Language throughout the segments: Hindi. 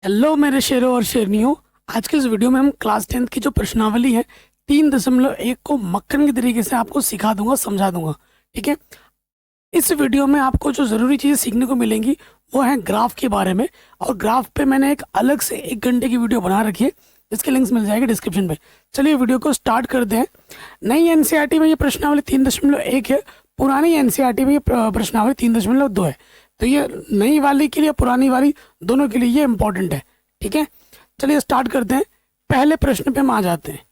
हेलो मेरे शेरों और शेरनियों। आज के इस वीडियो में हम क्लास 10th की जो प्रश्नावली है 3.1 को मक्खन के तरीके से आपको सिखा दूंगा, समझा दूंगा। ठीक है। इस वीडियो में आपको जो ज़रूरी चीज़ें सीखने को मिलेंगी वो है ग्राफ के बारे में। और ग्राफ पे मैंने एक अलग से 1 घंटे की वीडियो बना रखी है, जिसके लिंक्स मिल जाएंगे डिस्क्रिप्शन में। चलिए वीडियो को स्टार्ट करते हैं। नई एनसीईआरटी में ये प्रश्नावली 3.1 है, पुरानी एनसीईआरटी में ये प्रश्नावली 3.2 है। तो ये नई वाली के लिए, पुरानी वाली दोनों के लिए ये इंपॉर्टेंट है। ठीक है, चलिए स्टार्ट करते हैं। पहले प्रश्न पे हम आ जाते हैं।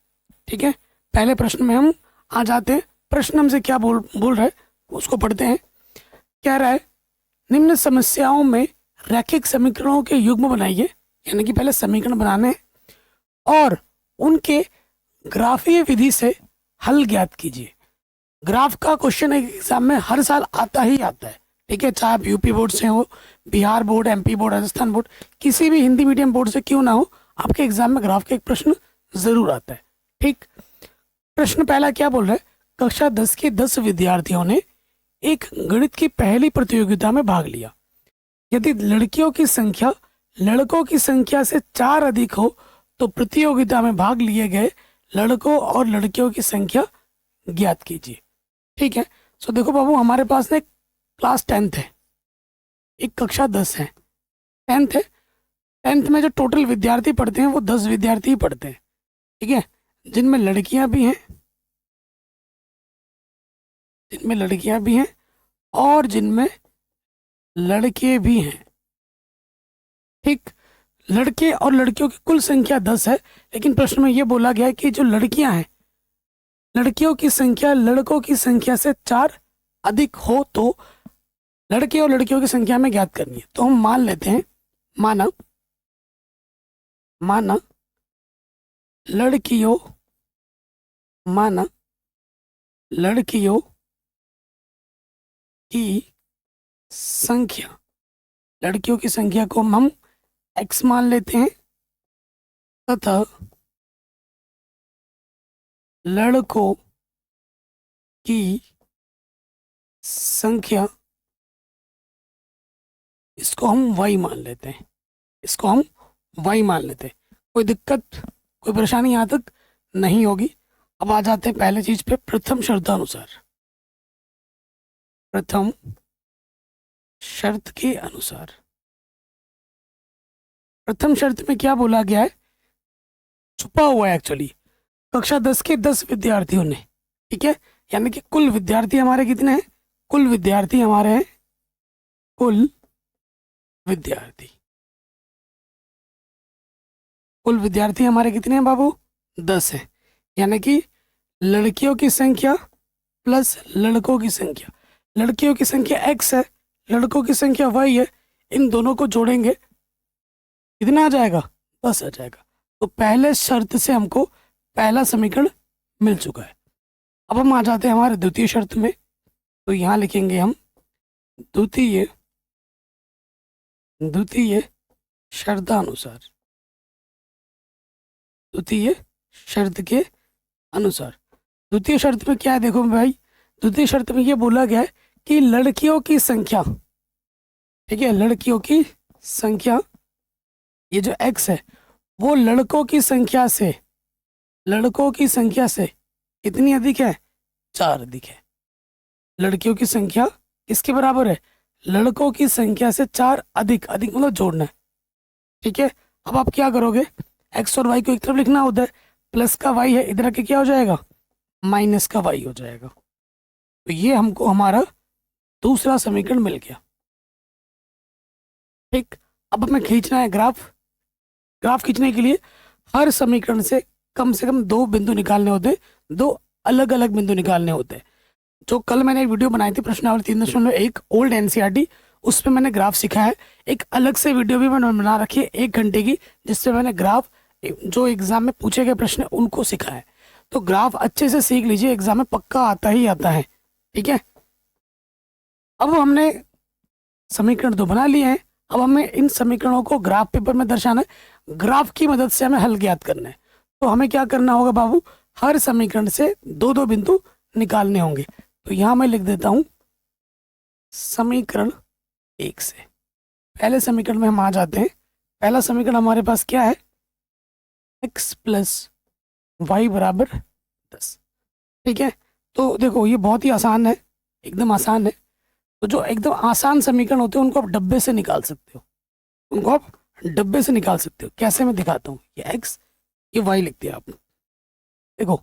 ठीक है, पहले प्रश्न में हम आ जाते हैं। प्रश्न हमसे क्या बोल रहा है उसको पढ़ते हैं। कह रहा है, निम्न समस्याओं में रैखिक समीकरणों के युग्म बनाइए। यानी कि पहले समीकरण बनाने हैं और उनके ग्राफीय विधि से हल ज्ञात कीजिए। ग्राफ का क्वेश्चन एग्जाम में हर साल आता ही आता है। ठीक है, चाहे आप यूपी बोर्ड से हो, Bihar board, MP board, Rajasthan board, किसी भी हिंदी मीडियम बोर्ड से क्यों ना हो, आपके एग्जाम में ग्राफ का एक प्रश्न जरूर आता है। ठीक, प्रश्न पहला क्या बोल रहा है, कक्षा 10 के 10 विद्यार्थियों ने एक गणित की पहली प्रतियोगिता में भाग लिया। यदि लड़कियों की संख्या लड़कों की संख्या से 4 अधिक हो तो प्रतियोगिता में भाग लिए गए लड़कों और लड़कियों की संख्या ज्ञात कीजिए। ठीक है, सो देखो बाबू, हमारे पास ना क्लास 10th है, एक कक्षा 10 है, 10th है। 10th में जो टोटल विद्यार्थी पढ़ते हैं वो 10 विद्यार्थी ही पढ़ते हैं। ठीक है, जिनमें लड़कियां भी हैं, और जिनमें लड़के भी हैं। ठीक, लड़के और लड़कियों की कुल संख्या 10 है, लेकिन प्रश्न में ये बोला गया है कि जो लड़कियां हैं, लड़कियों की संख्या लड़कों की संख्या से 4 अधिक हो तो लड़के और लड़कियों की संख्या में ज्ञात करनी है। तो हम मान लेते हैं, माना लड़कियों की संख्या, लड़कियों की संख्या को हम x मान लेते हैं तथा लड़कों की संख्या, इसको हम y मान लेते हैं, कोई दिक्कत, कोई परेशानी यहाँ तक नहीं होगी। अब आ जाते हैं पहले चीज पे, प्रथम शर्त के अनुसार। प्रथम शर्त में क्या बोला गया है, छुपा हुआ है एक्चुअली, कक्षा 10 के 10 विद्यार्थियों ने। ठीक है, यानी कि कुल विद्यार्थी हमारे कितने हैं, कुल विद्यार्थी हमारे कितने हैं बाबू, 10 है। यानी कि लड़कियों की संख्या प्लस लड़कों की संख्या, लड़कियों की संख्या x है, लड़कों की संख्या y है, इन दोनों को जोड़ेंगे कितना आ जाएगा, 10 आ जाएगा। तो पहले शर्त से हमको पहला समीकरण मिल चुका है। अब हम आ जाते हैं हमारे द्वितीय शर्त में। तो यहाँ लिखेंगे हम द्वितीय शर्तानुसार, द्वितीय शर्त के अनुसार। द्वितीय शर्त में क्या है, देखो भाई, द्वितीय शर्त में ये बोला गया है कि लड़कियों की संख्या, ठीक है, लड़कियों की संख्या, ये जो x है वो लड़कों की संख्या से कितनी अधिक है, 4 अधिक है। लड़कियों की संख्या किसके बराबर है, लड़कों की संख्या से 4 अधिक, मतलब जोड़ना है। ठीक है, अब आप क्या करोगे, x और y को एक तरफ लिखना होता है, प्लस का y है, इधर के क्या हो जाएगा, माइनस का y हो जाएगा। तो ये हमको हमारा दूसरा समीकरण मिल गया। ठीक, अब हमें खींचना है ग्राफ खींचने के लिए हर समीकरण से कम 2 बिंदु निकालने होते हैं, 2 अलग अलग बिंदु निकालने होते हैं। जो कल मैंने एक वीडियो बनाई थी प्रश्नावली 3.1 ओल्ड एनसीईआरटी, उस पर मैंने ग्राफ सीखा है। एक अलग से वीडियो भी मैंने बना रखी है 1 घंटे की, जिससे मैंने ग्राफ जो एग्जाम में पूछे गए प्रश्न उनको सीखा है। तो ग्राफ अच्छे से सीख लीजिए, एग्जाम में पक्का आता ही आता है। ठीक है, अब हमने समीकरण तो बना लिए हैं, अब हमें इन समीकरणों को ग्राफ पेपर में दर्शाना है। ग्राफ की मदद से हमें हल ज्ञात करना है। तो हमें क्या करना होगा बाबू, हर समीकरण से 2 बिंदु निकालने होंगे। तो यहां मैं लिख देता हूं समीकरण 1 से, पहले समीकरण में हम आ जाते हैं पहला समीकरण हमारे पास क्या है, x प्लस वाई बराबर 10। ठीक है, तो देखो ये बहुत ही आसान है, एकदम आसान है। तो जो एकदम आसान समीकरण होते हैं उनको आप डब्बे से निकाल सकते हो, उनको आप डब्बे से निकाल सकते हो। कैसे, मैं दिखाता हूँ। ये x, ये y लिख दिया आपने। देखो,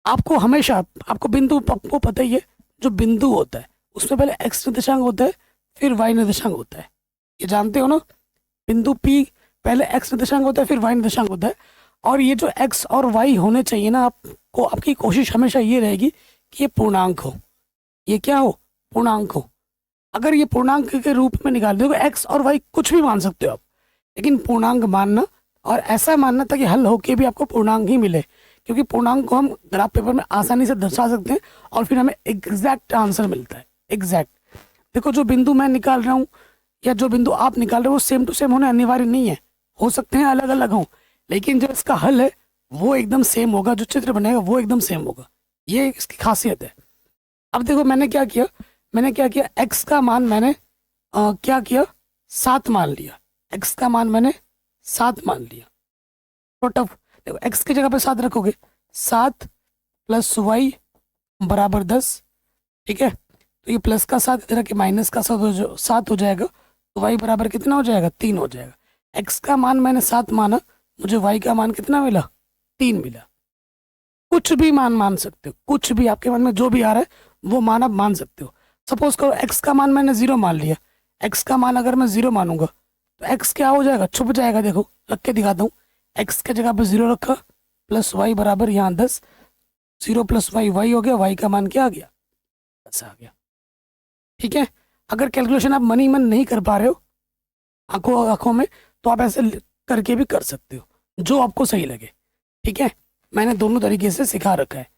आपको हमेशा, आपको बिंदु आपको पता ही है, जो बिंदु होता है उसमें पहले x निर्देशांक होता है, फिर y निर्देशांक होता है। ये जानते हो ना, बिंदु P पहले x निर्देशांक होता है, फिर y निर्देशांक होता है। और ये जो x और y होने चाहिए ना, आपको, आपकी कोशिश हमेशा ये रहेगी कि ये पूर्णांक हो। ये क्या हो, पूर्णांक हो। अगर ये पूर्णांक के रूप में निकाल दोगे, x और y कुछ भी मान सकते हो आप, लेकिन पूर्णांक मानना, और ऐसा मानना ताकि हल होके भी आपको पूर्णांक ही मिले, क्योंकि पूर्णांक को हम ग्राफ पेपर में आसानी से दर्शा सकते हैं और फिर हमें एग्जैक्ट आंसर मिलता है, एग्जैक्ट। देखो, जो बिंदु मैं निकाल रहा हूँ या जो बिंदु आप निकाल रहे हो वो सेम टू सेम होने अनिवार्य नहीं है, हो सकते हैं अलग अलग हों, लेकिन जो इसका हल है वो एकदम सेम होगा, जो चित्र बनेगा वो एकदम सेम होगा। ये इसकी खासियत है। अब देखो, मैंने क्या किया, x का मान मैंने क्या किया, 7 मान लिया। x का मान मैंने 7 मान लिया। तो टफ, देखो x की जगह पे 7 रखोगे, 7 प्लस वाई बराबर 10। ठीक है, तो ये प्लस का 7 इधर के माइनस का 7 हो जाएगा, तो y बराबर कितना हो जाएगा, 3 हो जाएगा। x का मान मैंने 7 माना, मुझे y का मान कितना मिला, 3 मिला। कुछ भी मान मान सकते हो, कुछ भी आपके मन में जो भी आ रहा है वो मान आप मान सकते हो। सपोज करो x का मान मैंने 0 मान लिया, x का मान अगर मैं 0 मानूंगा तो x क्या हो जाएगा, छुप जाएगा। देखो रख के दिखाता हूँ, x के जगह पे 0 रखा, प्लस y बराबर यहाँ 10, 0 प्लस वाई वाई हो गया, y का मान क्या आ गया, 10 आ गया। ठीक है, अगर कैलकुलेशन आप मन ही मन नहीं कर पा रहे हो आंखों आंखों में, तो आप ऐसे करके भी कर सकते हो, जो आपको सही लगे। ठीक है, मैंने दोनों तरीके से सिखा रखा है।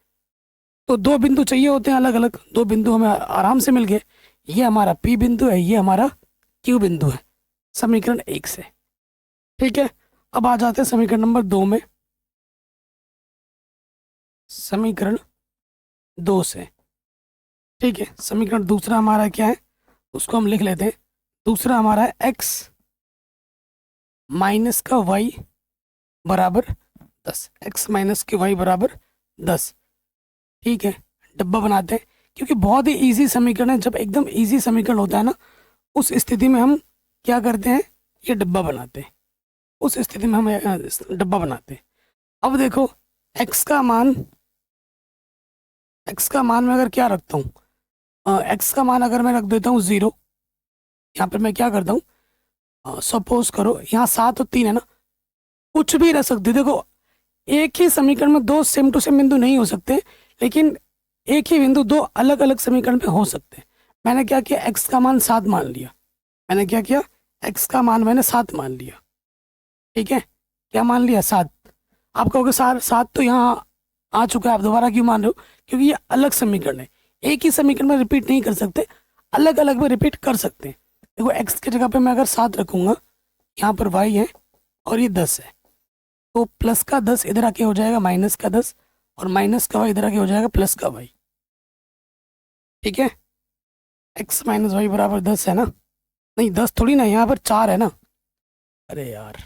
तो 2 बिंदु चाहिए होते हैं अलग अलग, 2 बिंदु हमें आराम से मिल गए। ये हमारा P बिंदु है, ये हमारा Q बिंदु है, समीकरण 1 से। ठीक है, अब आ जाते हैं समीकरण नंबर 2 में, समीकरण 2 से। ठीक है, समीकरण दूसरा हमारा क्या है, उसको हम लिख लेते हैं। दूसरा हमारा है x माइनस का y बराबर 10, x माइनस के y बराबर 10। ठीक है, डब्बा बनाते हैं, क्योंकि बहुत ही इजी समीकरण है। जब एकदम इजी समीकरण होता है ना, उस स्थिति में हम क्या करते हैं, ये डब्बा बनाते हैं। उस स्थिति में हम डब्बा बनाते हैं। अब देखो, x का मान मैं अगर क्या रखता हूँ, x का मान अगर मैं रख देता हूँ 0, यहाँ पर मैं क्या करता हूँ, सपोज करो यहाँ 7 और 3 है ना, कुछ भी रख सकते। देखो, एक ही समीकरण में 2 सेम टू सेम बिंदु नहीं हो सकते, लेकिन एक ही बिंदु 2 अलग अलग समीकरण में हो सकते हैं। मैंने क्या किया, x का मान 7 मान लिया। मैंने क्या किया, x का मान मैंने 7 मान लिया। ठीक है, क्या मान लिया, 7। आप कहोगे 7 तो यहाँ आ चुका है, आप दोबारा क्यों मान रहे हो, क्योंकि ये अलग समीकरण है। एक ही समीकरण में रिपीट नहीं कर सकते, अलग अलग में रिपीट कर सकते हैं। देखो, x की जगह पे मैं अगर 7 रखूंगा, यहाँ पर y है और ये 10 है, तो प्लस का 10 इधर आके हो जाएगा माइनस का 10, और माइनस का y इधर आके हो जाएगा प्लस का y। ठीक है, x माइनस वाई बराबर 10 है ना, नहीं 10 थोड़ी ना, यहाँ पर 4 है ना। अरे यार,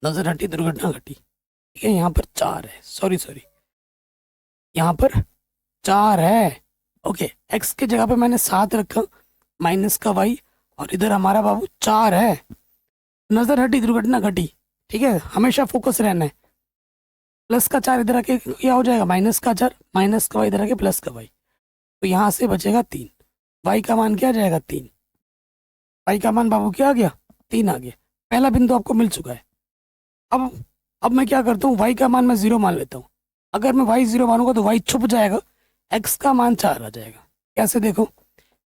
नजर हटी दुर्घटना घटी। ठीक है, यहाँ पर 4 है, सॉरी यहाँ पर 4 है। ओके, x की जगह पे मैंने 7 रखा, माइनस का y, और इधर हमारा बाबू 4 है। नजर हटी दुर्घटना घटी। ठीक है, हमेशा फोकस रहना है। प्लस का 4 इधर आके क्या हो जाएगा, माइनस का 4, माइनस का y इधर आके प्लस का y, तो यहाँ से बचेगा 3। y का मान क्या आ जाएगा, 3। y का मान बाबू क्या आ गया, 3 आ गया। पहला बिंदु आपको मिल चुका है। अब मैं क्या करता हूँ, y का मान मैं 0 मान लेता हूँ। अगर मैं y 0 मानूंगा तो y छुप जाएगा, x का मान 4 आ जाएगा। कैसे, देखो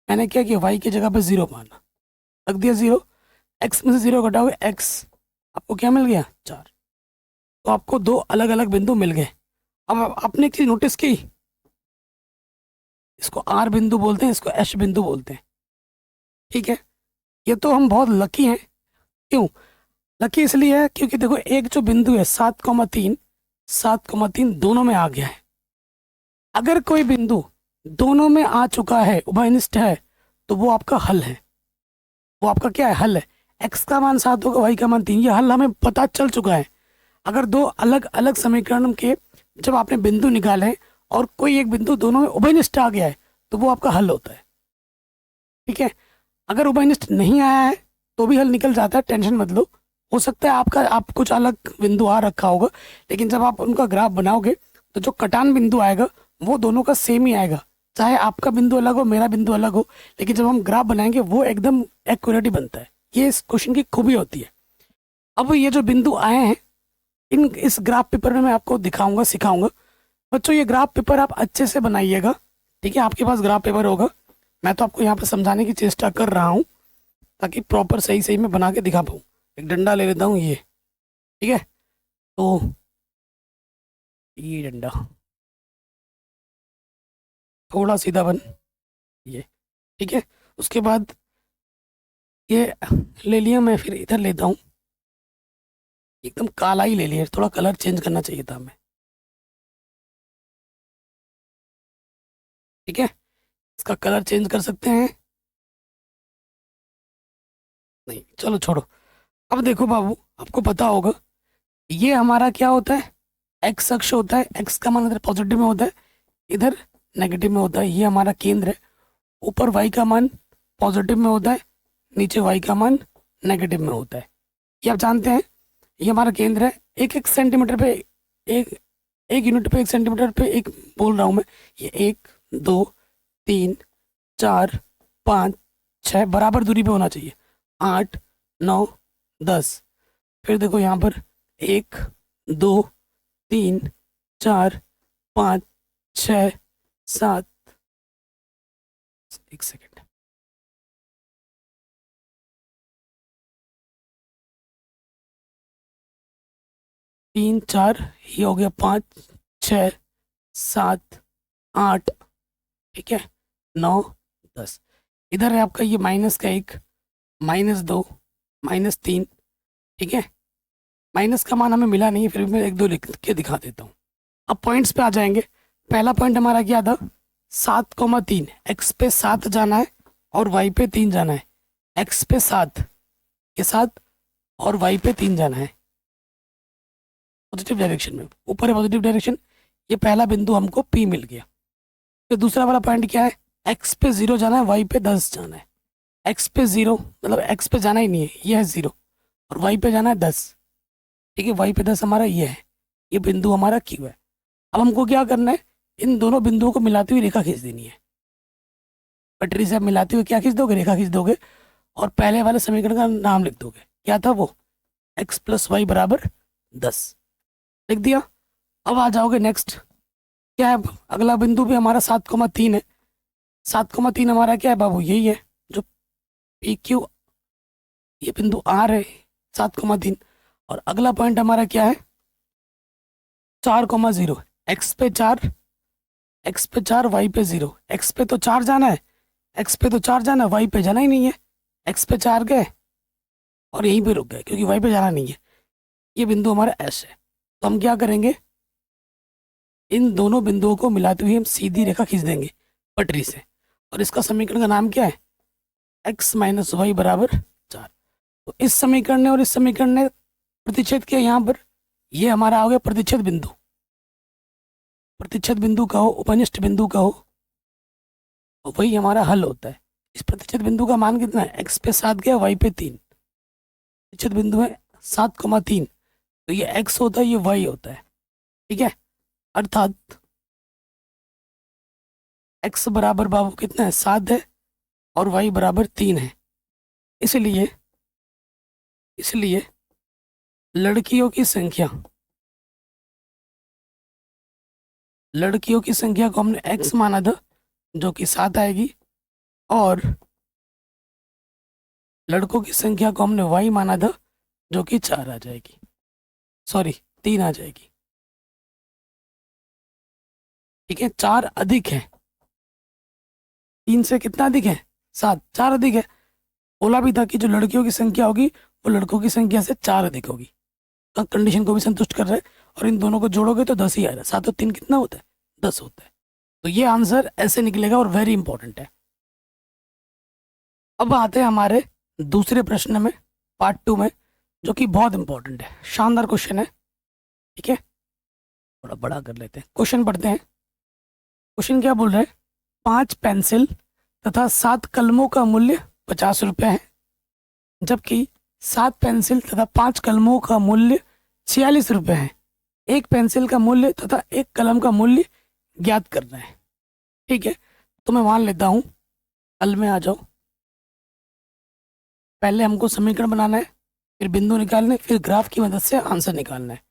मैंने क्या किया, y की जगह पे 0 माना, रख दिया 0, x में से 0 घटाओगे x, आपको क्या मिल गया, 4। तो आपको 2 अलग अलग बिंदु मिल गए। अब आपने एक चीज नोटिस की, इसको R बिंदु बोलते हैं, इसको S बिंदु बोलते हैं। ठीक है, ये तो हम बहुत लकी हैं। क्यों लकी, इसलिए है क्योंकि देखो, एक जो बिंदु है 7,3 दोनों में आ गया है। अगर कोई बिंदु दोनों में आ चुका है, उभयनिष्ठ है, तो वो आपका हल है। वो आपका क्या है, हल है। x का मान 7 होगा, y का मान 3। ये हल हमें पता चल चुका है। अगर दो अलग अलग समीकरण के जब आपने बिंदु निकाले और कोई एक बिंदु दोनों में उभयनिष्ठ आ गया है तो वो आपका हल होता है। ठीक है, अगर उभयनिष्ठ नहीं आया है तो भी हल निकल जाता है, टेंशन मत लो। हो सकता है आप कुछ अलग बिंदु आ रखा होगा, लेकिन जब आप उनका ग्राफ बनाओगे तो जो कटान बिंदु आएगा वो दोनों का सेम ही आएगा, चाहे आपका बिंदु अलग हो मेरा बिंदु अलग हो, लेकिन जब हम ग्राफ बनाएंगे वो एकदम एक्यूरेट ही बनता है। ये इस क्वेश्चन की खूबी होती है। अब ये जो बिंदु आए हैं इस ग्राफ पेपर में मैं आपको दिखाऊंगा, सिखाऊंगा। बच्चों ये ग्राफ पेपर आप अच्छे से बनाइएगा। ठीक है, आपके पास ग्राफ पेपर होगा, मैं तो आपको यहाँ पे समझाने की चेष्टा कर रहा हूँ ताकि प्रॉपर सही सही मैं बना के दिखा पाऊँ। एक डंडा ले लेता हूँ ये, ठीक है, तो ये डंडा थोड़ा सीधा बन, ये ठीक है। उसके बाद ये ले लिया, मैं फिर इधर लेता हूँ, एकदम काला ही ले लिया, थोड़ा कलर चेंज करना चाहिए था हमें। ठीक है, इसका कलर चेंज कर सकते हैं, नहीं चलो छोड़ो। अब देखो बाबू, आपको पता होगा ये हमारा क्या होता है, एक्स अक्ष होता है। एक्स का मान इधर पॉजिटिव में होता है, इधर नेगेटिव में होता है। ये हमारा केंद्र है। ऊपर वाई का मान पॉजिटिव में होता है, नीचे वाई का मान नेगेटिव में होता है। ये आप जानते हैं, ये हमारा केंद्र है। एक एक सेंटीमीटर पे एक एक यूनिट पे 1 सेंटीमीटर पे एक बोल रहा हूँ मैं। ये 1 2 3 4 5 6 बराबर दूरी पे होना चाहिए। 8 9 10। फिर देखो यहाँ पर 1 2 3 4 5 6 7, एक सेकेंड, 3 4, ये हो गया 5 6 7 8, ठीक है, 9 10। इधर है आपका ये -1 -2 -3, ठीक है। माइनस का मान हमें मिला नहीं है, फिर भी मैं 1 2 लिख के दिखा देता हूँ। अब पॉइंट्स पे आ जाएंगे। पहला पॉइंट हमारा क्या था, 7,3। एक्स पे 7 जाना है और वाई पे 3 जाना है। एक्स पे 7, ये 7 और वाई पे 3 जाना है पॉजिटिव डायरेक्शन में, ऊपर है पॉजिटिव डायरेक्शन। ये पहला बिंदु हमको पी मिल गया। फिर दूसरा वाला पॉइंट क्या है, एक्स पे 0 जाना है, वाई पे 10 जाना है। एक्स पे 0 मतलब एक्स पे जाना ही नहीं है, ये है 0, और वाई पे जाना है 10। ठीक है, वाई पे 10 हमारा ये है, ये बिंदु हमारा क्यू है। अब हमको क्या करना है, इन दोनों बिंदुओं को मिलाती हुई रेखा खींच देनी है। पटरी से आप मिलाते हुए क्या खींच दोगे, रेखा खींच दोगे, और पहले वाले समीकरण का नाम लिख दोगे। क्या था वो, x + y = 10 लिख दिया। अब आ जाओगे नेक्स्ट, क्या है अगला बिंदु भी हमारा 7,3 है। 7,3 हमारा क्या है बाबू, यही है जो पी क्यू, ये बिंदु आर है 7,3। और अगला पॉइंट हमारा क्या है, 4,0। एक्स पे 4, एक्स पे 4, वाई पे 0। एक्स पे तो 4 जाना है, एक्स पे तो 4 जाना है, वाई पे जाना ही नहीं है। एक्स पे 4 गए और यहीं पे रुक गए क्योंकि वाई पे जाना नहीं है। ये बिंदु हमारा एस है। तो हम क्या करेंगे, इन दोनों बिंदुओं को मिलाते हुए हम सीधी रेखा खींच देंगे पटरी से, और इसका समीकरण का नाम क्या है, x - y = 4। तो इस समीकरण ने और इस समीकरण ने प्रतिच्छेद किया यहाँ पर। ये हमारा आ गया प्रतिच्छेद बिंदु। प्रतिच्छेद बिंदु का हो, उपनिष्ठ बिंदु का हो, और वही हमारा हल होता है। इस प्रतिच्छेद बिंदु का मान कितना है, x पे 7 गया, y पे 3। प्रतिच्छेद बिंदु है 7,3, तो ये x होता है, ये y होता है। ठीक है, अर्थात x बराबर बाबू कितना है, 7 है, और y बराबर 3 है। इसलिए इसलिए लड़कियों की संख्या को हमने x माना था जो कि 7 आएगी, और लड़कों की संख्या को हमने y माना था जो कि 4 आ जाएगी, सॉरी 3 आ जाएगी। ठीक है, 4 अधिक है 3 से, कितना अधिक है, 7, 4 अधिक है। बोला भी था कि जो लड़कियों की संख्या होगी वो लड़कों की संख्या से 4 अधिक होगी। तो कंडीशन को भी संतुष्ट कर रहा है, और इन दोनों को जोड़ोगे तो 10 ही आ रहा है। 7 और 3 कितना होता है, 10 होता है। तो ये आंसर ऐसे निकलेगा और वेरी इंपॉर्टेंट है। अब आते हैं हमारे दूसरे प्रश्न में, पार्ट 2 में, जो कि बहुत इंपॉर्टेंट है, शानदार क्वेश्चन है। ठीक है, थोड़ा बड़ा कर लेते हैं, क्वेश्चन पढ़ते हैं। क्वेश्चन क्या बोल रहा है, 5 पेंसिल तथा 7 कलमों का मूल्य 50 रुपये है, जबकि 7 पेंसिल तथा 5 कलमों का मूल्य 46 रुपये है। एक पेंसिल का मूल्य तथा एक कलम का मूल्य ज्ञात करना है। ठीक है, तो मैं मान लेता हूँ, हल में आ जाओ। पहले हमको समीकरण बनाना है, फिर बिंदु निकालने, फिर ग्राफ की मदद से आंसर निकालना है।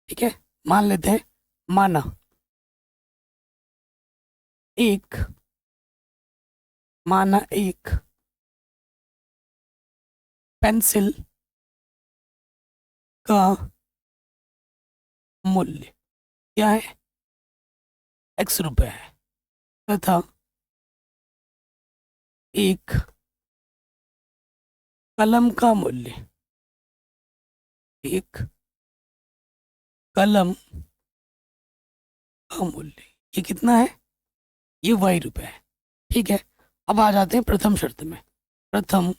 ठीक है, मान लेते हैं, माना एक पेंसिल का मूल्य क्या है, x रुपये है, तथा एक कलम का मूल्य, एक कलम का मूल्य ये कितना है, ये y रुपये है। ठीक है, अब आ जाते हैं प्रथम शर्त में। प्रथम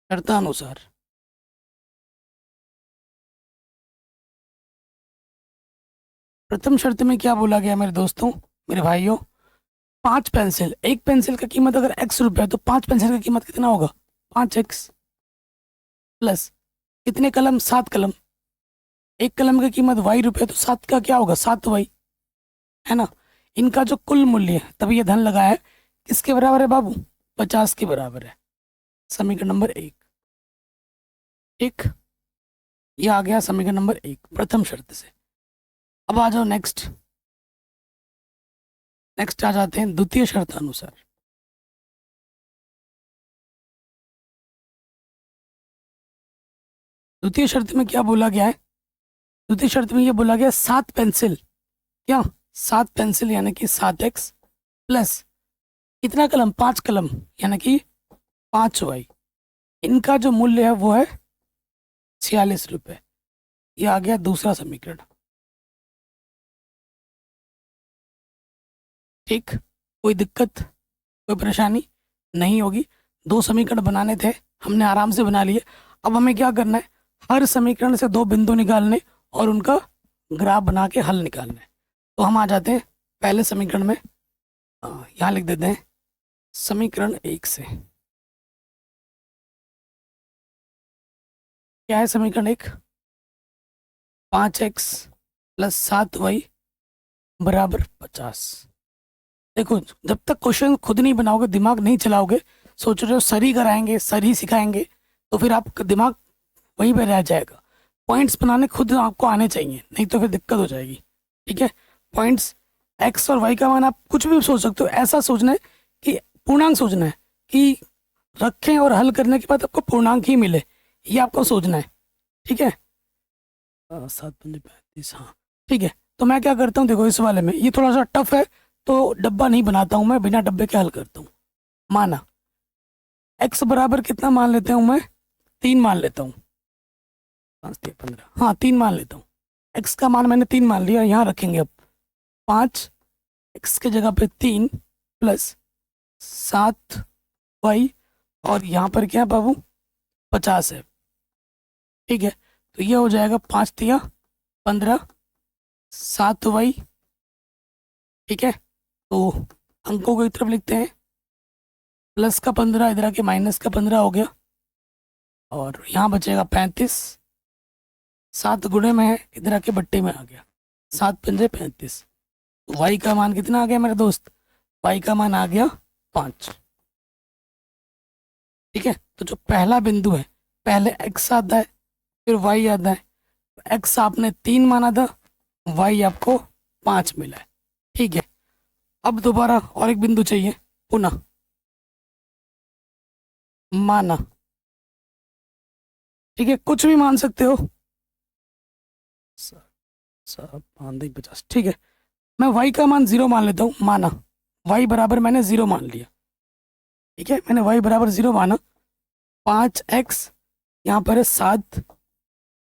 शर्तानुसार प्रथम शर्त में क्या बोला गया मेरे दोस्तों, मेरे भाइयों, 5 पेंसिल, एक पेंसिल का कीमत अगर x रुपये है तो 5 पेंसिल की कीमत कितना होगा, 5x, प्लस कितने कलम, 7 कलम, एक कलम की कीमत y रुपये, तो 7 का क्या होगा, 7y, है ना। इनका जो कुल मूल्य है, तभी ये धन लगा है, किसके बराबर है बाबू, 50 के बराबर है। समीकरण नंबर 1। ठीक, ये आ गया समीकरण नंबर 1 प्रथम शर्त से। अब आ जाओ नेक्स्ट आ जाते हैं द्वितीय शर्त अनुसार। द्वितीय शर्त में क्या बोला गया है, द्वितीय शर्त में ये बोला गया 7 पेंसिल, क्या 7 पेंसिल यानी कि 7x, प्लस कितना कलम, 5 कलम यानी कि 5y, इनका जो मूल्य है वो है 46 रुपये। ये आ गया दूसरा समीकरण। ठीक, कोई दिक्कत, कोई परेशानी नहीं होगी। 2 समीकरण बनाने थे, हमने आराम से बना लिए। अब हमें क्या करना है, हर समीकरण से 2 बिंदु निकालने और उनका ग्राफ बना के हल निकालना है। तो हम आ जाते हैं पहले समीकरण में, यहाँ लिख देते हैं समीकरण 1 से। क्या है समीकरण 1, 5x प्लस 7y बराबर 50। देखो, जब तक क्वेश्चन खुद नहीं बनाओगे, दिमाग नहीं चलाओगे, सोच रहे हो सर ही कराएंगे, सर ही सिखाएंगे, तो फिर आपका दिमाग वहीं पे रह जाएगा। पॉइंट्स बनाने खुद आपको आने चाहिए, नहीं तो फिर दिक्कत हो जाएगी। ठीक है, पॉइंट्स x और y का मान आप कुछ भी सोच सकते हो, ऐसा सोचना है कि पूर्णांक सोचना है कि रखें और हल करने के बाद आपको पूर्णांक ही मिले, ये आपको सोचना है। ठीक है, 7×35, हाँ ठीक है। तो मैं क्या करता हूँ, देखो इस वाले में ये थोड़ा सा टफ है, तो डब्बा नहीं बनाता हूँ मैं, बिना डब्बे के हल करता हूँ। माना x बराबर कितना मान लेता हूँ मैं, 3 मान लेता हूँ, 5 3 15, हाँ 3 मान लेता हूँ। x का मान मैंने 3 मान लिया, यहाँ रखेंगे अब 5, x के जगह पे 3 प्लस 7y, और यहाँ पर क्या है बाबू, 50 है। ठीक है, तो ये हो जाएगा 5 तिया 15, 7y। ठीक है, तो अंकों को एक तरफ लिखते हैं, प्लस का 15 इधर आके माइनस का 15 हो गया, और यहाँ बचेगा 35, 7 गुणे में है, इधर आके बट्टे में आ गया, 7 पंजे 35। y का मान कितना आ गया मेरे दोस्त, y का मान आ गया 5। ठीक है, तो जो पहला बिंदु है, पहले x आता है फिर y आता है, x आपने 3 माना था, y आपको 5 मिला है। ठीक है, अब दोबारा और एक बिंदु चाहिए, पुनः माना, ठीक है कुछ भी मान सकते हो, 50। ठीक है, मैं y का मान 0 मान लेता हूँ, माना y बराबर मैंने 0 मान लिया। ठीक है, मैंने y बराबर 0 माना, 5x यहाँ पर है 7,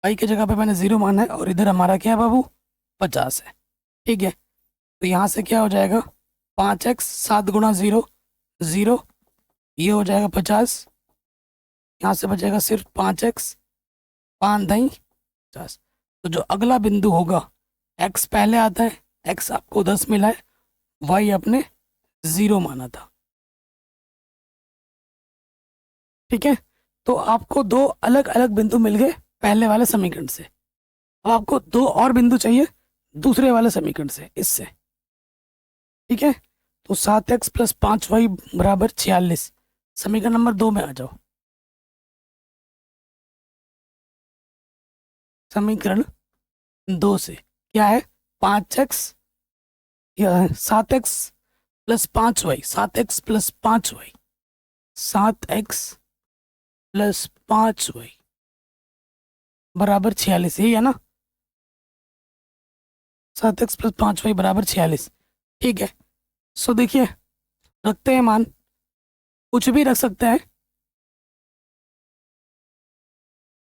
y की जगह पे मैंने 0 माना है, और इधर हमारा क्या है बाबू, 50 है। ठीक है, तो यहाँ से क्या हो जाएगा, 5x 7 गुणा 0 0, ये हो जाएगा 50, यहाँ से बचेगा सिर्फ 5x, 5 दही 50। तो जो अगला बिंदु होगा, x पहले आता है, x आपको 10 मिला है, y आपने 0 माना था। ठीक है, तो आपको दो अलग अलग बिंदु मिल गए पहले वाले समीकरण से। अब आपको दो और बिंदु चाहिए दूसरे वाले समीकरण से, इससे। ठीक है, तो 7x प्लस 5y बराबर 46। समीकरण नंबर 2 में आ जाओ। समीकरण 2 से क्या है, 5x या 7x plus 5y, 7x plus 5y, 7x plus 5y बराबर 46, यही है ना। 7x प्लस 5y बराबर 46। ठीक है, सो देखिए, रखते हैं मान, कुछ भी रख सकते हैं।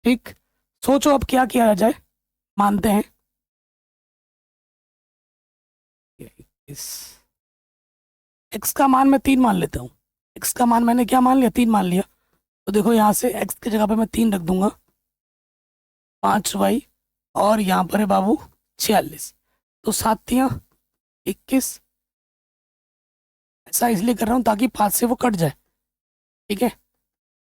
ठीक, सोचो अब क्या किया जाए, मानते हैं इस x का मान मैं 3 मान लेता हूँ। x का मान मैंने क्या मान लिया, 3 मान लिया। तो देखो यहाँ से x की जगह पे मैं 3 रख दूंगा, 5y, और यहाँ पर है बाबू 46। तो 7 × 21। ऐसा इसलिए कर रहा हूँ ताकि 5 से वो कट जाए। ठीक है,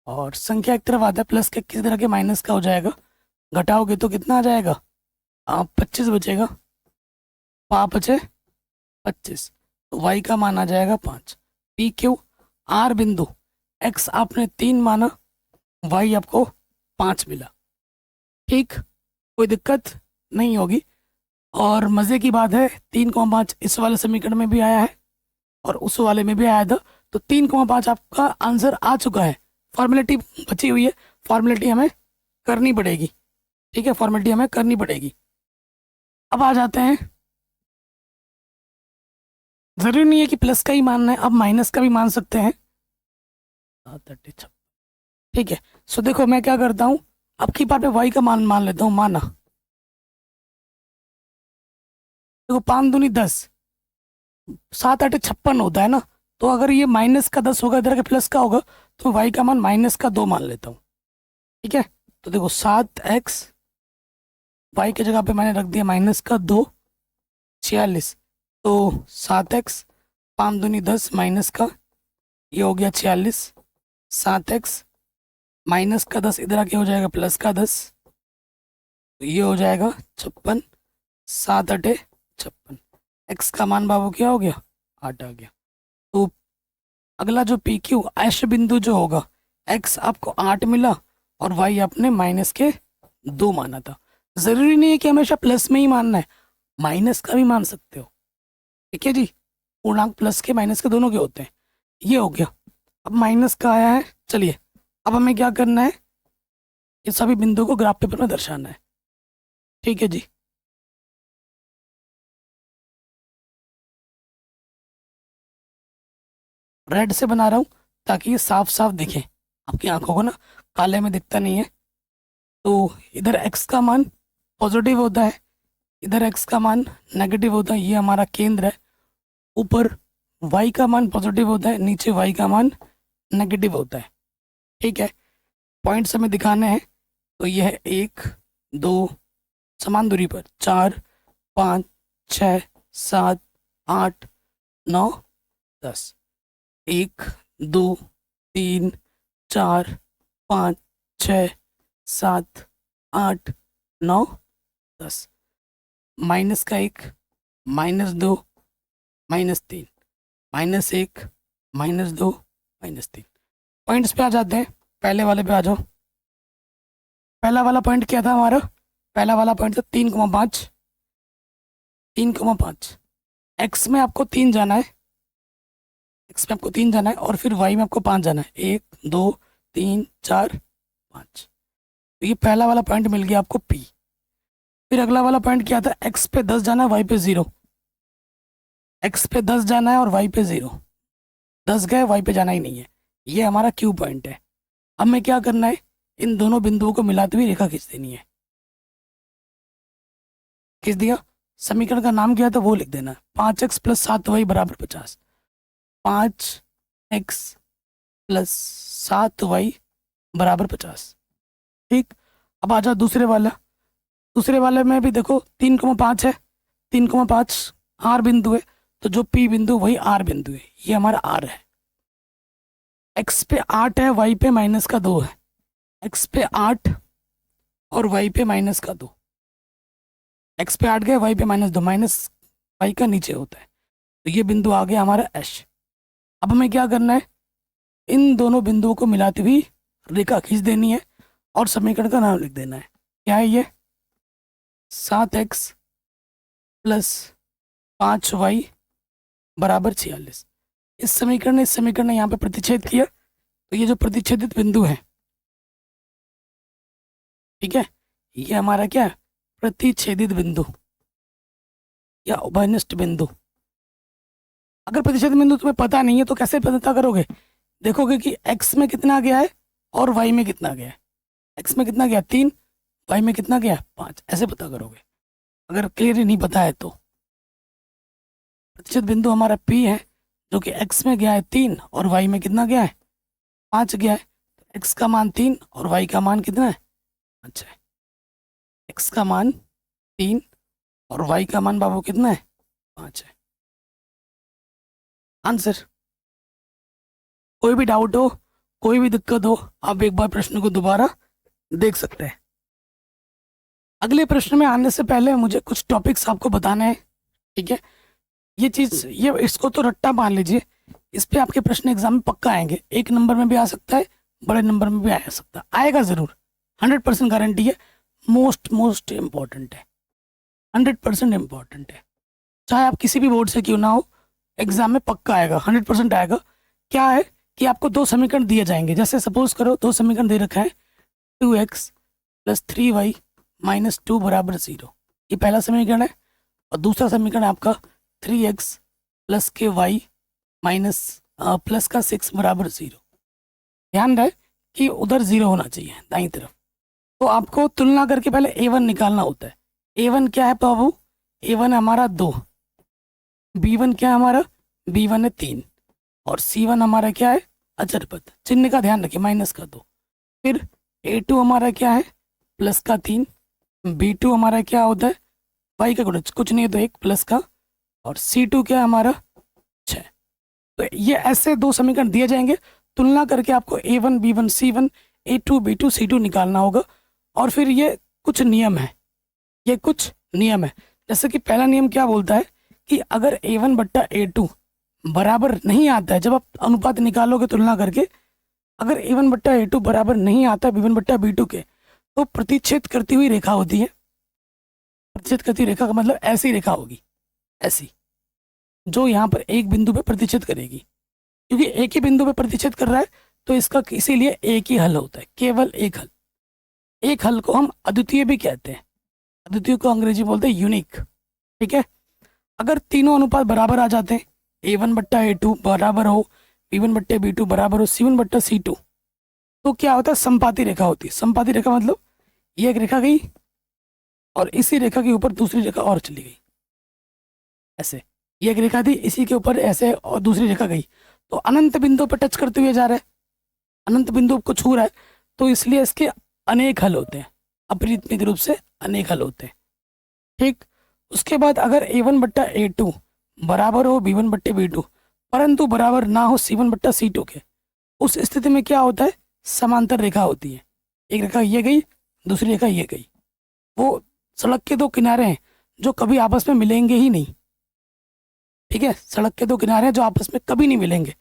और संख्या एक तरफ आता है, प्लस के किसी तरह के माइनस का हो जाएगा, घटाओगे तो कितना आ जाएगा, 25 बचेगा, 5 बचे 25। तो y का मान आ जाएगा 5। पी क्यू आर बिंदु, x आपने 3 माना, y आपको 5 मिला। ठीक, कोई दिक्कत नहीं होगी। और मज़े की बात है, 3,5 इस वाले समीकरण में भी आया है और उस वाले में भी आया था। तो 3,5 आपका आंसर आ चुका है। फॉर्मेलिटी बची हुई है, फॉर्मेलिटी हमें करनी पड़ेगी। ठीक है, फॉर्मेलिटी हमें करनी पड़ेगी। अब आ जाते हैं, ज़रूरी नहीं है कि प्लस का ही मानना है, अब माइनस का भी मान सकते हैं। 36। ठीक है, सो देखो मैं क्या करता हूँ, अब की बार पे y का मान मान लेता हूँ, माना। देखो 5 दूनी 10, 7 8 56 होता है ना। तो अगर ये माइनस का 10 होगा, इधर के प्लस का होगा, तो y का मान माइनस का 2 मान लेता हूँ। ठीक है, तो देखो 7x, y की जगह पे मैंने रख दिया माइनस का 2, 46। तो 7x, 5 दूनी 10 माइनस का, ये हो गया 46। 7x माइनस का 10 इधर आके हो जाएगा प्लस का 10, तो ये हो जाएगा 56। 7 8 56। x का मान बाबू क्या हो गया, 8 आ गया। तो अगला जो पी क्यू एश बिंदु जो होगा, x आपको 8 मिला और y आपने माइनस के 2 माना था। ज़रूरी नहीं है कि हमेशा प्लस में ही मानना है, माइनस का भी मान सकते हो। ठीक है जी, पूर्णांक प्लस के माइनस के दोनों के होते हैं। ये हो गया, अब माइनस का आया है। चलिए, अब हमें क्या करना है, ये सभी बिंदुओं को ग्राफ पेपर में दर्शाना है। ठीक है जी, रेड से बना रहा हूँ ताकि ये साफ साफ दिखे आपकी आंखों को ना, काले में दिखता नहीं है। तो इधर x का मान पॉजिटिव होता है, इधर x का मान नेगेटिव होता है, ये हमारा केंद्र है। ऊपर y का मान पॉजिटिव होता है, नीचे y का मान नेगेटिव होता है। ठीक है, पॉइंट्स हमें दिखाने हैं। तो यह है 1 2 समान दूरी पर, 4 5 6 7 8 9 10। 1 2 3 4 5 6 7 8 9 10। माइनस का 1, -2 -3, -1 -2 -3। पॉइंट्स पे आ जाते हैं, पहले वाले पे आ जाओ। पहला वाला पॉइंट क्या था हमारा, पहला वाला पॉइंट था 3,5। 3,5 एक्स में आपको 3 जाना है, एक्स में आपको 3 जाना है और फिर वाई में आपको 5 जाना है। 1 2 3 4 5। तो ये पहला वाला पॉइंट मिल गया आपको पी। फिर अगला वाला पॉइंट क्या था, एक्स पे 10 जाना है, वाई पे 0। एक्स पे 10 जाना है और वाई पे 0। 10 गए, वाई पे जाना ही नहीं है, ये हमारा क्यू पॉइंट है। अब हमें क्या करना है, इन दोनों बिंदुओं को मिलाते हुए रेखा खींच देनी है। खींच दिया, समीकरण का नाम क्या था वो लिख देना, 5x प्लस 7y बराबर 50। 5x प्लस 7y बराबर 50। ठीक, अब आ जाओ दूसरे वाला। दूसरे वाले में भी देखो 3,5 है, 3,5 आर बिंदु है, तो जो पी बिंदु वही आर बिंदु है, ये हमारा आर है। एक्स पे 8 है, वाई पे -2 है। एक्स पे 8 और वाई पे -2, एक्स पे 8 गए, वाई पे -2, माइनस वाई का नीचे होता है, तो ये बिंदु आ गया हमारा एश। अब हमें क्या करना है, इन दोनों बिंदुओं को मिलाती हुई रेखा खींच देनी है और समीकरण का नाम लिख देना है। क्या है ये, 7x प्लस 5y बराबर 46। इस समीकरण ने यहाँ पे प्रतिच्छेद किया, तो ये जो प्रतिच्छेदित बिंदु है, ठीक है, ये हमारा क्या है, प्रतिच्छेदित बिंदु या उभयनिष्ठ बिंदु। अगर प्रतिच्छेदित बिंदु तुम्हें पता नहीं है तो कैसे पता करोगे, देखोगे कि x में कितना गया है और y में कितना गया है। x में कितना गया 3, y में कितना गया 5, ऐसे पता करोगे अगर क्लियर नहीं पता है तो। प्रतिच्छेद बिंदु हमारा P है, जो कि x में गया है 3 और y में कितना गया है 5 गया है। x का मान 3 और y का मान कितना है 5 है। x का मान 3 और y का मान बाबू कितना है 5 है। आंसर। कोई भी डाउट हो, कोई भी दिक्कत हो, आप एक बार प्रश्न को दोबारा देख सकते हैं। अगले प्रश्न में आने से पहले मुझे कुछ टॉपिक्स आपको बताने हैं, ठीक है। ये चीज़, ये इसको तो रट्टा मान लीजिए, इस पे आपके प्रश्न एग्जाम में पक्का आएंगे। 1 नंबर में भी आ सकता है, बड़े नंबर में भी आ सकता है, आएगा ज़रूर, 100% गारंटी है। मोस्ट इम्पॉर्टेंट है, 100% इम्पॉर्टेंट है। चाहे आप किसी भी बोर्ड से क्यों ना हो, एग्जाम में पक्का आएगा, 100% आएगा। क्या है कि आपको 2 समीकरण दिए जाएंगे, जैसे सपोज करो 2 समीकरण दे रखा है, 2x प्लस 3y माइनस 2 बराबर 0, ये पहला समीकरण है। और दूसरा समीकरण आपका 3x प्लस के वाई माइनस प्लस का 6 बराबर 0। ध्यान रहे कि उधर 0 होना चाहिए दाईं तरफ। तो आपको तुलना करके पहले a1 निकालना होता है। a1 क्या है बाबू, a1 हमारा 2, b1 क्या है हमारा, b1 है 3, और c1 हमारा क्या है अचर पद, चिन्ह का ध्यान रखिए, माइनस का 2। फिर a2 हमारा क्या है प्लस का 3, b2 हमारा क्या होता है y का गुणज कुछ नहीं है तो 1 प्लस का, और c2 क्या है हमारा 6। तो ये ऐसे 2 समीकरण दिए जाएंगे, तुलना करके आपको a1 b1 c1 a2 b2 c2 निकालना होगा। और फिर ये कुछ नियम है, ये कुछ नियम है। जैसे कि पहला नियम क्या बोलता है कि अगर a1 बट्टा a2 बराबर नहीं आता है, जब आप अनुपात निकालोगे तुलना करके, अगर a1 बट्टा a2 बराबर नहीं आता है b1 बट्टा b2 के, तो प्रतिच्छेद करती हुई रेखा होती है। प्रतिच्छेद करती रेखा का मतलब ऐसी रेखा होगी, ऐसी, जो यहाँ पर एक बिंदु पे प्रतिच्छेद करेगी। क्योंकि एक ही बिंदु पे प्रतिच्छेद कर रहा है तो इसका इसीलिए एक ही हल होता है, केवल एक हल। एक हल को हम अद्वितीय भी कहते हैं, अद्वितीय को अंग्रेजी बोलते हैं यूनिक, ठीक है। अगर तीनों अनुपात बराबर आ जाते हैं, a1 बट्टा a2 बराबर हो, b1 बट्टे b2 बराबर हो, c1 बट्टा c2, तो क्या होता है, संपाती रेखा होती है। संपाती रेखा मतलब ये एक रेखा गई और इसी रेखा के ऊपर दूसरी रेखा और चली गई, ऐसे। ये एक रेखा थी, इसी के ऊपर ऐसे और दूसरी रेखा गई, तो अनंत बिंदु पर टच करते हुए जा रहा है, अनंत बिंदु को छू रहा है, तो इसलिए इसके अनेक हल होते हैं, अपरिमित रूप से अनेक हल होते हैं, ठीक। उसके बाद अगर a1 बट्टा a2 बराबर हो b1 बट्टे b2 परंतु बराबर ना हो c1 बट्टा c2 के, उस स्थिति में क्या होता है, समांतर रेखा होती है। एक रेखा ये गई, दूसरी रेखा ये गई, वो सड़क के 2 किनारे हैं जो कभी आपस में मिलेंगे ही नहीं, ठीक है। सड़क के 2 किनारे हैं जो आपस में कभी नहीं मिलेंगे,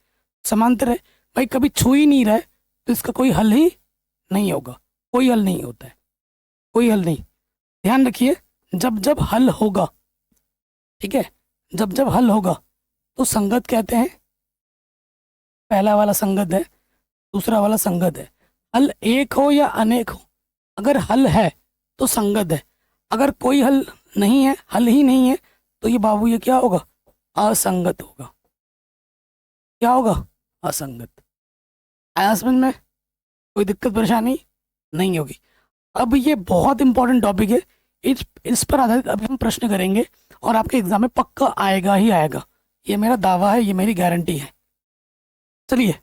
समांतर है भाई, कभी छू ही नहीं रहा है, तो इसका कोई हल ही नहीं होगा, कोई हल नहीं होता है, कोई हल नहीं। ध्यान रखिए, जब जब हल होगा, ठीक है, जब जब हल होगा तो संगत कहते हैं। पहला वाला संगत है, दूसरा वाला संगत है। हल एक हो या अनेक हो, अगर हल है तो संगत है, अगर कोई हल नहीं है, हल ही नहीं है, तो ये बाबू ये क्या होगा, असंगत होगा। क्या होगा, असंगत। आया समझ में, कोई दिक्कत परेशानी नहीं होगी। अब ये बहुत इंपॉर्टेंट टॉपिक है, इस पर आधारित अभी हम प्रश्न करेंगे और आपके एग्जाम में पक्का आएगा ही आएगा, ये मेरा दावा है, ये मेरी गारंटी है। चलिए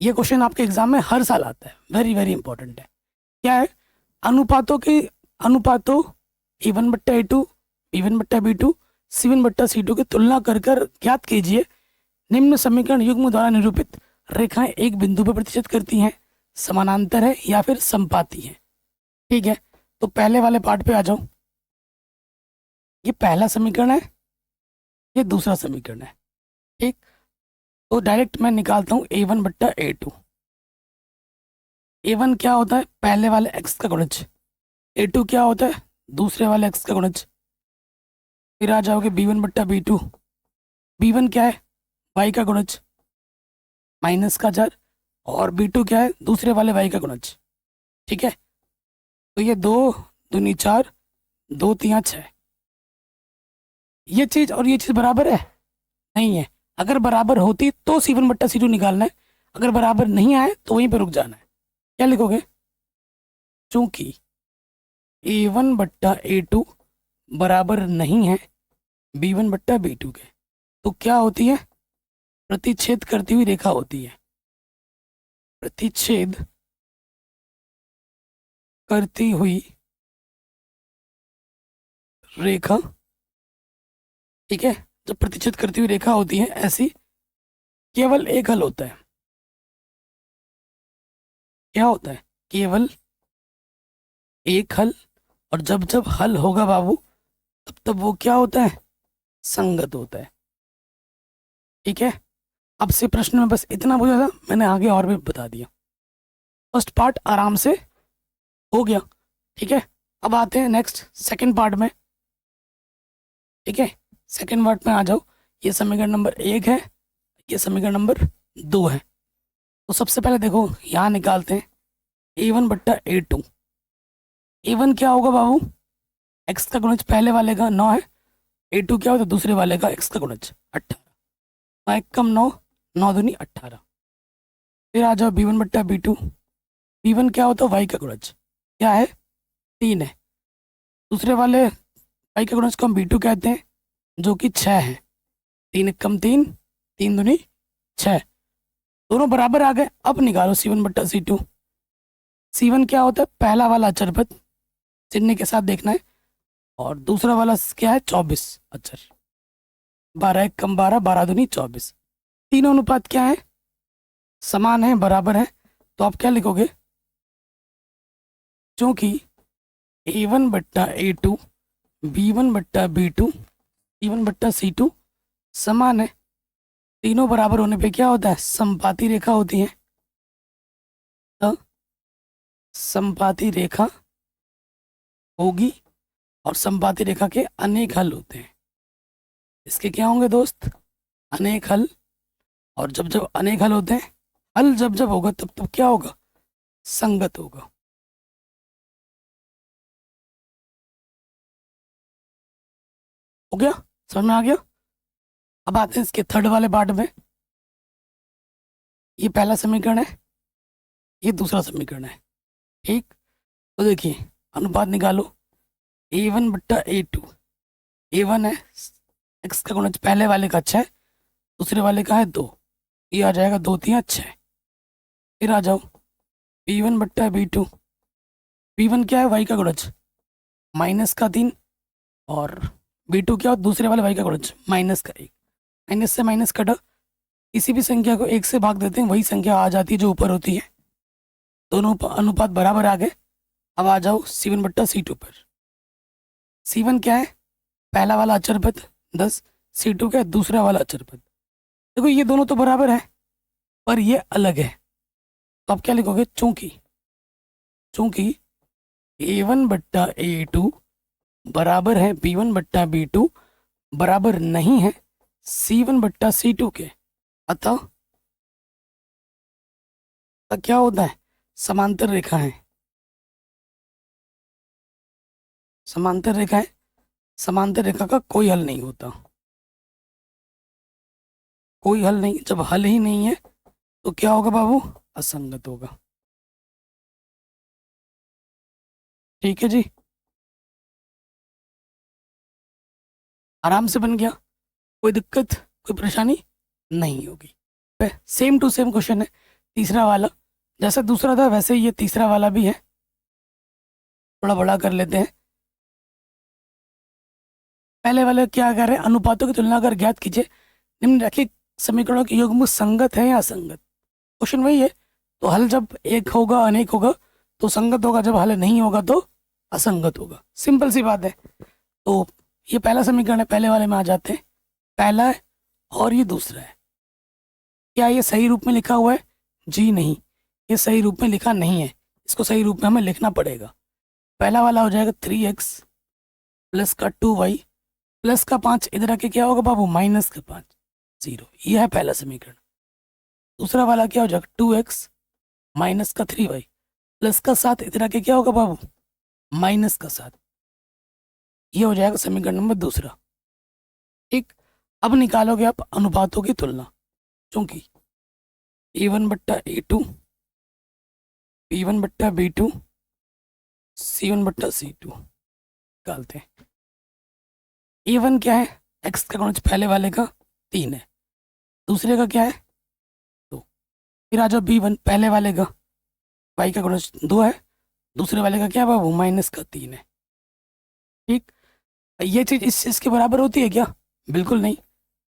ये क्वेश्चन आपके एग्जाम में हर साल आता है, वेरी वेरी इंपॉर्टेंट है। क्या है? अनुपातों A1 बट्टा A2, B1 बट्टा B2, C1 बट्टा C2 की तुलना कर कर ज्ञात कीजिए निम्न समीकरण युग्म द्वारा निरूपित रेखाएं एक बिंदु पर प्रतिच्छेद करती हैं, समानांतर है या फिर समपाती है। ठीक है, तो पहले वाले पार्ट पे आ जाओ। ये पहला समीकरण है, ये दूसरा समीकरण है। ठीक, तो डायरेक्ट मैं निकालता हूँ A1 बट्टा A2। A1 क्या होता है? पहले वाले x का गुणज। A2 क्या होता है? दूसरे वाले x का गुणज। फिर आ जाओगे B1 बट्टा B2। B1 क्या है? y का गुणज माइनस का 4, और B2 क्या है? दूसरे वाले y का गुणज। ठीक है, तो ये 2 दूनी 4, 2 3 6। ये चीज और ये चीज बराबर है? नहीं है। अगर बराबर होती तो C1 बट्टा C2 निकालना है, अगर बराबर नहीं आए तो वहीं पे रुक जाना है। क्या लिखोगे? चूंकि A1 बट्टा A2 बराबर नहीं है B1 बट्टा B2 के, तो क्या होती है? प्रतिच्छेद करती हुई रेखा होती है। प्रतिच्छेद करती हुई रेखा, ठीक है, जब प्रतिच्छेद करती हुई रेखा होती है ऐसी, केवल एक हल होता है। क्या होता है? केवल एक हल। और जब जब हल होगा बाबू, तब तब वो क्या होता है? संगत होता है। ठीक है, अब से प्रश्न में बस इतना पूछा था, मैंने आगे और भी बता दिया। फर्स्ट पार्ट आराम से हो गया। ठीक है, अब आते हैं नेक्स्ट सेकंड पार्ट में। ठीक है, सेकंड पार्ट में आ जाओ। ये समीकरण नंबर 1 है, ये समीकरण नंबर 2 है। तो सबसे पहले देखो, यहाँ निकालते हैं A1 बट्टा A2। A1 क्या होगा बाबू? x का गुणज पहले वाले का 9 है। A2 क्या होता है? दूसरे वाले का x का गुणज 18। 1 कम 9, 9 दूनी 18। फिर आ जाओ B1 बट्टा B2। B1 क्या होता है? y का गुणज क्या है? 3 है। दूसरे वाले y का गुणज को हम B2 कहते हैं, जो कि 6 है। 3 एक कम 3, 3 दूनी 6। दोनों बराबर आ गए। अब निकालो C1 बट्टा C2। C1 क्या होता है? पहला वाला अचर पद, चिन्ह के साथ देखना है। और दूसरा वाला क्या है? 24 अचर। 12 एक कम 12, 12 दूनी 24। तीनों अनुपात क्या है? समान है, बराबर है। तो आप क्या लिखोगे? क्योंकि A1 बट्टा A2, B1 बट्टा B2, C1 बट्टा C2 समान है, तीनों बराबर होने पे क्या होता है? समपाती रेखा होती है। तो समपाती रेखा होगी, और समपाती रेखा के अनेक हल होते हैं। इसके क्या होंगे दोस्त? अनेक हल। और जब जब अनेक हल होते हैं, हल जब जब होगा तब तब क्या होगा? संगत होगा। हो गया? समझ में आ गया? अब आते हैं इसके थर्ड वाले पार्ट में। ये पहला समीकरण है, ये दूसरा समीकरण है। ठीक, तो देखिए अनुपात निकालो। A1 बट्टा A2। A1 है x का गुणज पहले वाले का 6, दूसरे वाले का है 2। ये आ जाएगा 2 3 6। फिर आ जाओ B1 बट्टा B2। B1 क्या है? y का गुणज माइनस का 3, और B2 क्या हो? दूसरे वाले y का गुणज माइनस का 1। माइनस से माइनस कटा, किसी भी संख्या को 1 से भाग देते हैं, वही संख्या आ जाती है जो ऊपर होती है। दोनों अनुपात बराबर आ गए। अब आ जाओ C1 बट्टा C2 पर। C1 क्या है? पहला वाला अचर पद 10। C2 क्या है? दूसरा वाला अचर पद। देखो ये दोनों तो बराबर है, पर ये अलग है। तो आप क्या लिखोगे? चूंकि चूंकि A1 बट्टा A2 बराबर है B1 बट्टा B2 बराबर नहीं है C1 बट्टा C2 के, अतः क्या होता है? समांतर रेखा है। समांतर रेखा है, समांतर रेखा का कोई हल नहीं होता। कोई हल नहीं, जब हल ही नहीं है तो क्या होगा बाबू? असंगत होगा। ठीक है जी, आराम से बन गया, कोई दिक्कत कोई परेशानी नहीं होगी। सेम टू सेम क्वेश्चन है, तीसरा वाला जैसे दूसरा था वैसे ही ये तीसरा वाला भी है, थोड़ा बड़ा कर लेते हैं। पहले वाले क्या कर रहे हैं, अनुपातों की तुलना कर ज्ञात कीजिए निम्नलिखित समीकरणों के युग्म संगत है या असंगत। क्वेश्चन वही है, तो हल जब एक होगा अनेक होगा तो संगत होगा, जब हल नहीं होगा तो असंगत होगा। सिंपल सी बात है। तो ये पहला समीकरण है, पहले वाले में आ जाते हैं। पहला है और ये दूसरा है। क्या ये सही रूप में लिखा हुआ है? जी नहीं, ये सही रूप में लिखा नहीं है, इसको सही रूप में हमें लिखना पड़ेगा। पहला वाला हो जाएगा 3x प्लस का 2y प्लस का 5, इधर आके क्या होगा बाबू, माइनस का 5, 0। यह है पहला समीकरण। दूसरा वाला क्या हो जाएगा, 2x माइनस का 3y प्लस का 7, इधर आके क्या होगा बाबू, माइनस का 7। ये हो जाएगा समीकरण नंबर दूसरा। ठीक, अब निकालोगे आप अनुपातों की तुलना, क्योंकि a1 बट्टा a2, b1 बट्टा b2, c1 बट्टा c2 निकालते हैं। a1 क्या है, x का गुणज पहले वाले का 3 है, दूसरे का क्या है 2। फिर आ जाओ b1 पहले वाले का y का गुणज 2 है, दूसरे वाले का क्या है बाबू, माइनस का 3 है। ठीक, ये चीज इस चीज के बराबर होती है क्या? बिल्कुल नहीं।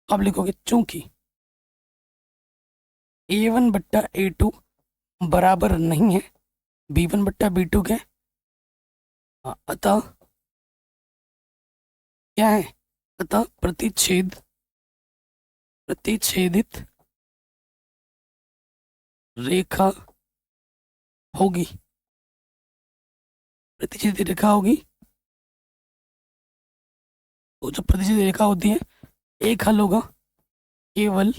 अब लिखोगे चूंकि a1 बट्टा a2 बराबर नहीं है b1 बट्टा b2 के, अतः क्या है, अतः प्रतिच्छेदित रेखा होगी, प्रतिच्छेदित रेखा होगी। तो जो प्रतिच्छेदित रेखा होती है, एक हल होगा, केवल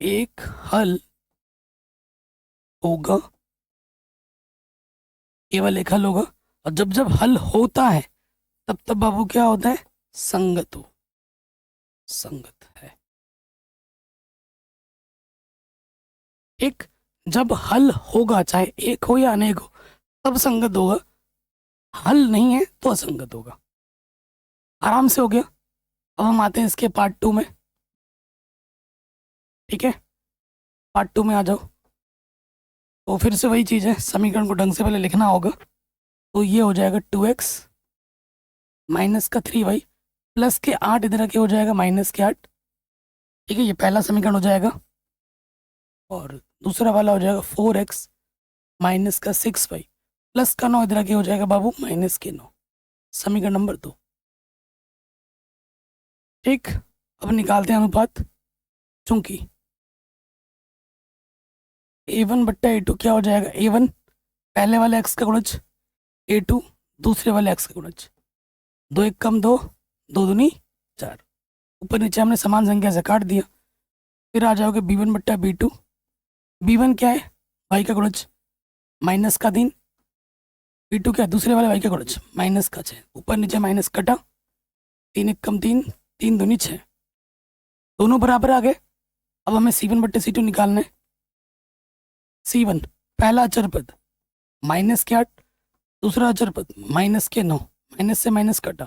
एक हल होगा, केवल एक हल होगा। और जब जब हल होता है तब तब बाबू क्या होता है, संगत हो, संगत है। एक जब हल होगा, चाहे एक हो या अनेक हो, तब संगत होगा। हल नहीं है तो असंगत होगा। आराम से हो गया। अब हम आते हैं इसके पार्ट 2 में। ठीक है, पार्ट 2 में आ जाओ। तो फिर से वही चीज़ है, समीकरण को ढंग से पहले लिखना होगा। तो ये हो जाएगा 2x माइनस का 3y प्लस के 8, इधर के हो जाएगा माइनस के 8। ठीक है, ये पहला समीकरण हो जाएगा। और दूसरा वाला हो जाएगा 4x माइनस का 6y प्लस का 9, इधर के हो जाएगा बाबू माइनस के 9। समीकरण नंबर 2। ठीक, अब निकालते हैं अनुपात। चूंकि a1 बट्टा a2 क्या हो जाएगा, a1 पहले वाले x का गुणज, a2 दूसरे वाले x का गुणज। 2 1 कम 2, 2 दूनी 4। ऊपर नीचे हमने समान संख्या से काट दिया। फिर आ जाओगे b1 बट्टा b2। b1 क्या है, y का गुणज माइनस का 3, b2 क्या है, दूसरे वाले y का गुणज माइनस का 6। ऊपर नीचे माइनस कटा, 3 1 कम 3, 3 दूनी 6, दोनों बराबर आ गए। अब हमें c1 बट्टे c2 निकालना है। c1 पहला अचर पद माइनस के 8, दूसरा अचर पद माइनस के 9, माइनस से माइनस कटा,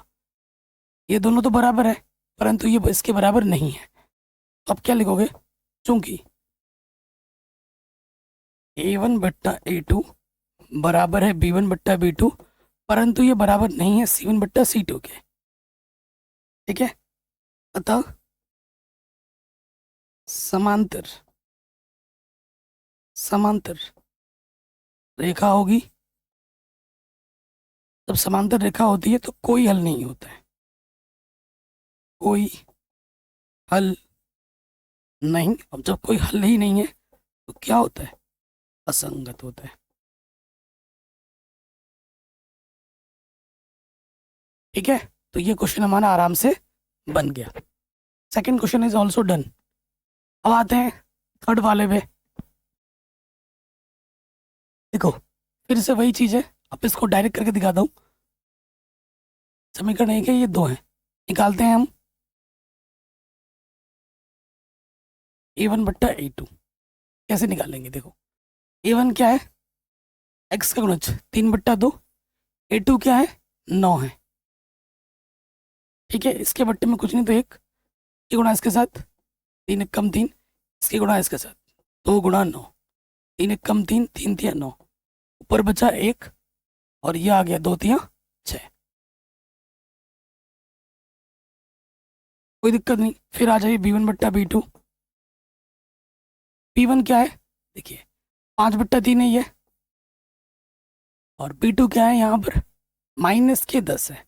ये दोनों तो बराबर है परंतु ये इसके बराबर नहीं है। अब क्या लिखोगे, चूंकि a1 बट्टा a2 बराबर है b1 बट्टा b2 परंतु ये बराबर नहीं है c1 बट्टा c2 के। ठीक है, अतः समांतर रेखा होगी। जब समांतर रेखा होती है तो कोई हल नहीं होता है, कोई हल नहीं। अब जब कोई हल ही नहीं है तो क्या होता है, असंगत होता है। ठीक है, तो ये क्वेश्चन हमारा आराम से बन गया। Second question is also done. अब आते हैं थर्ड वाले पे। देखो फिर से वही चीज है, अब इसको डायरेक्ट करके दिखाता हूँ। समीकरण 1 है, ये 2 है, निकालते हैं हम a1 बट्टा a2। कैसे निकालेंगे, देखो a1 क्या है, x का गुणज 3 बट्टा 2, a2 क्या है 9 है। ठीक है, इसके बट्टे में कुछ नहीं तो 1 की गुणा इसके साथ, 3 1 कम 3, इसकी गुणा इसके साथ, 2 गुणा 9, 3 एक कम 3, 3 तिया 9, ऊपर बचा 1 और ये आ गया 2 तिया 6। कोई दिक्कत नहीं। फिर आ जाइए B1 बट्टा B2। B1 क्या है देखिए 5 बट्टा 3 है ये, और B2 क्या है यहाँ पर माइनस के 10 है।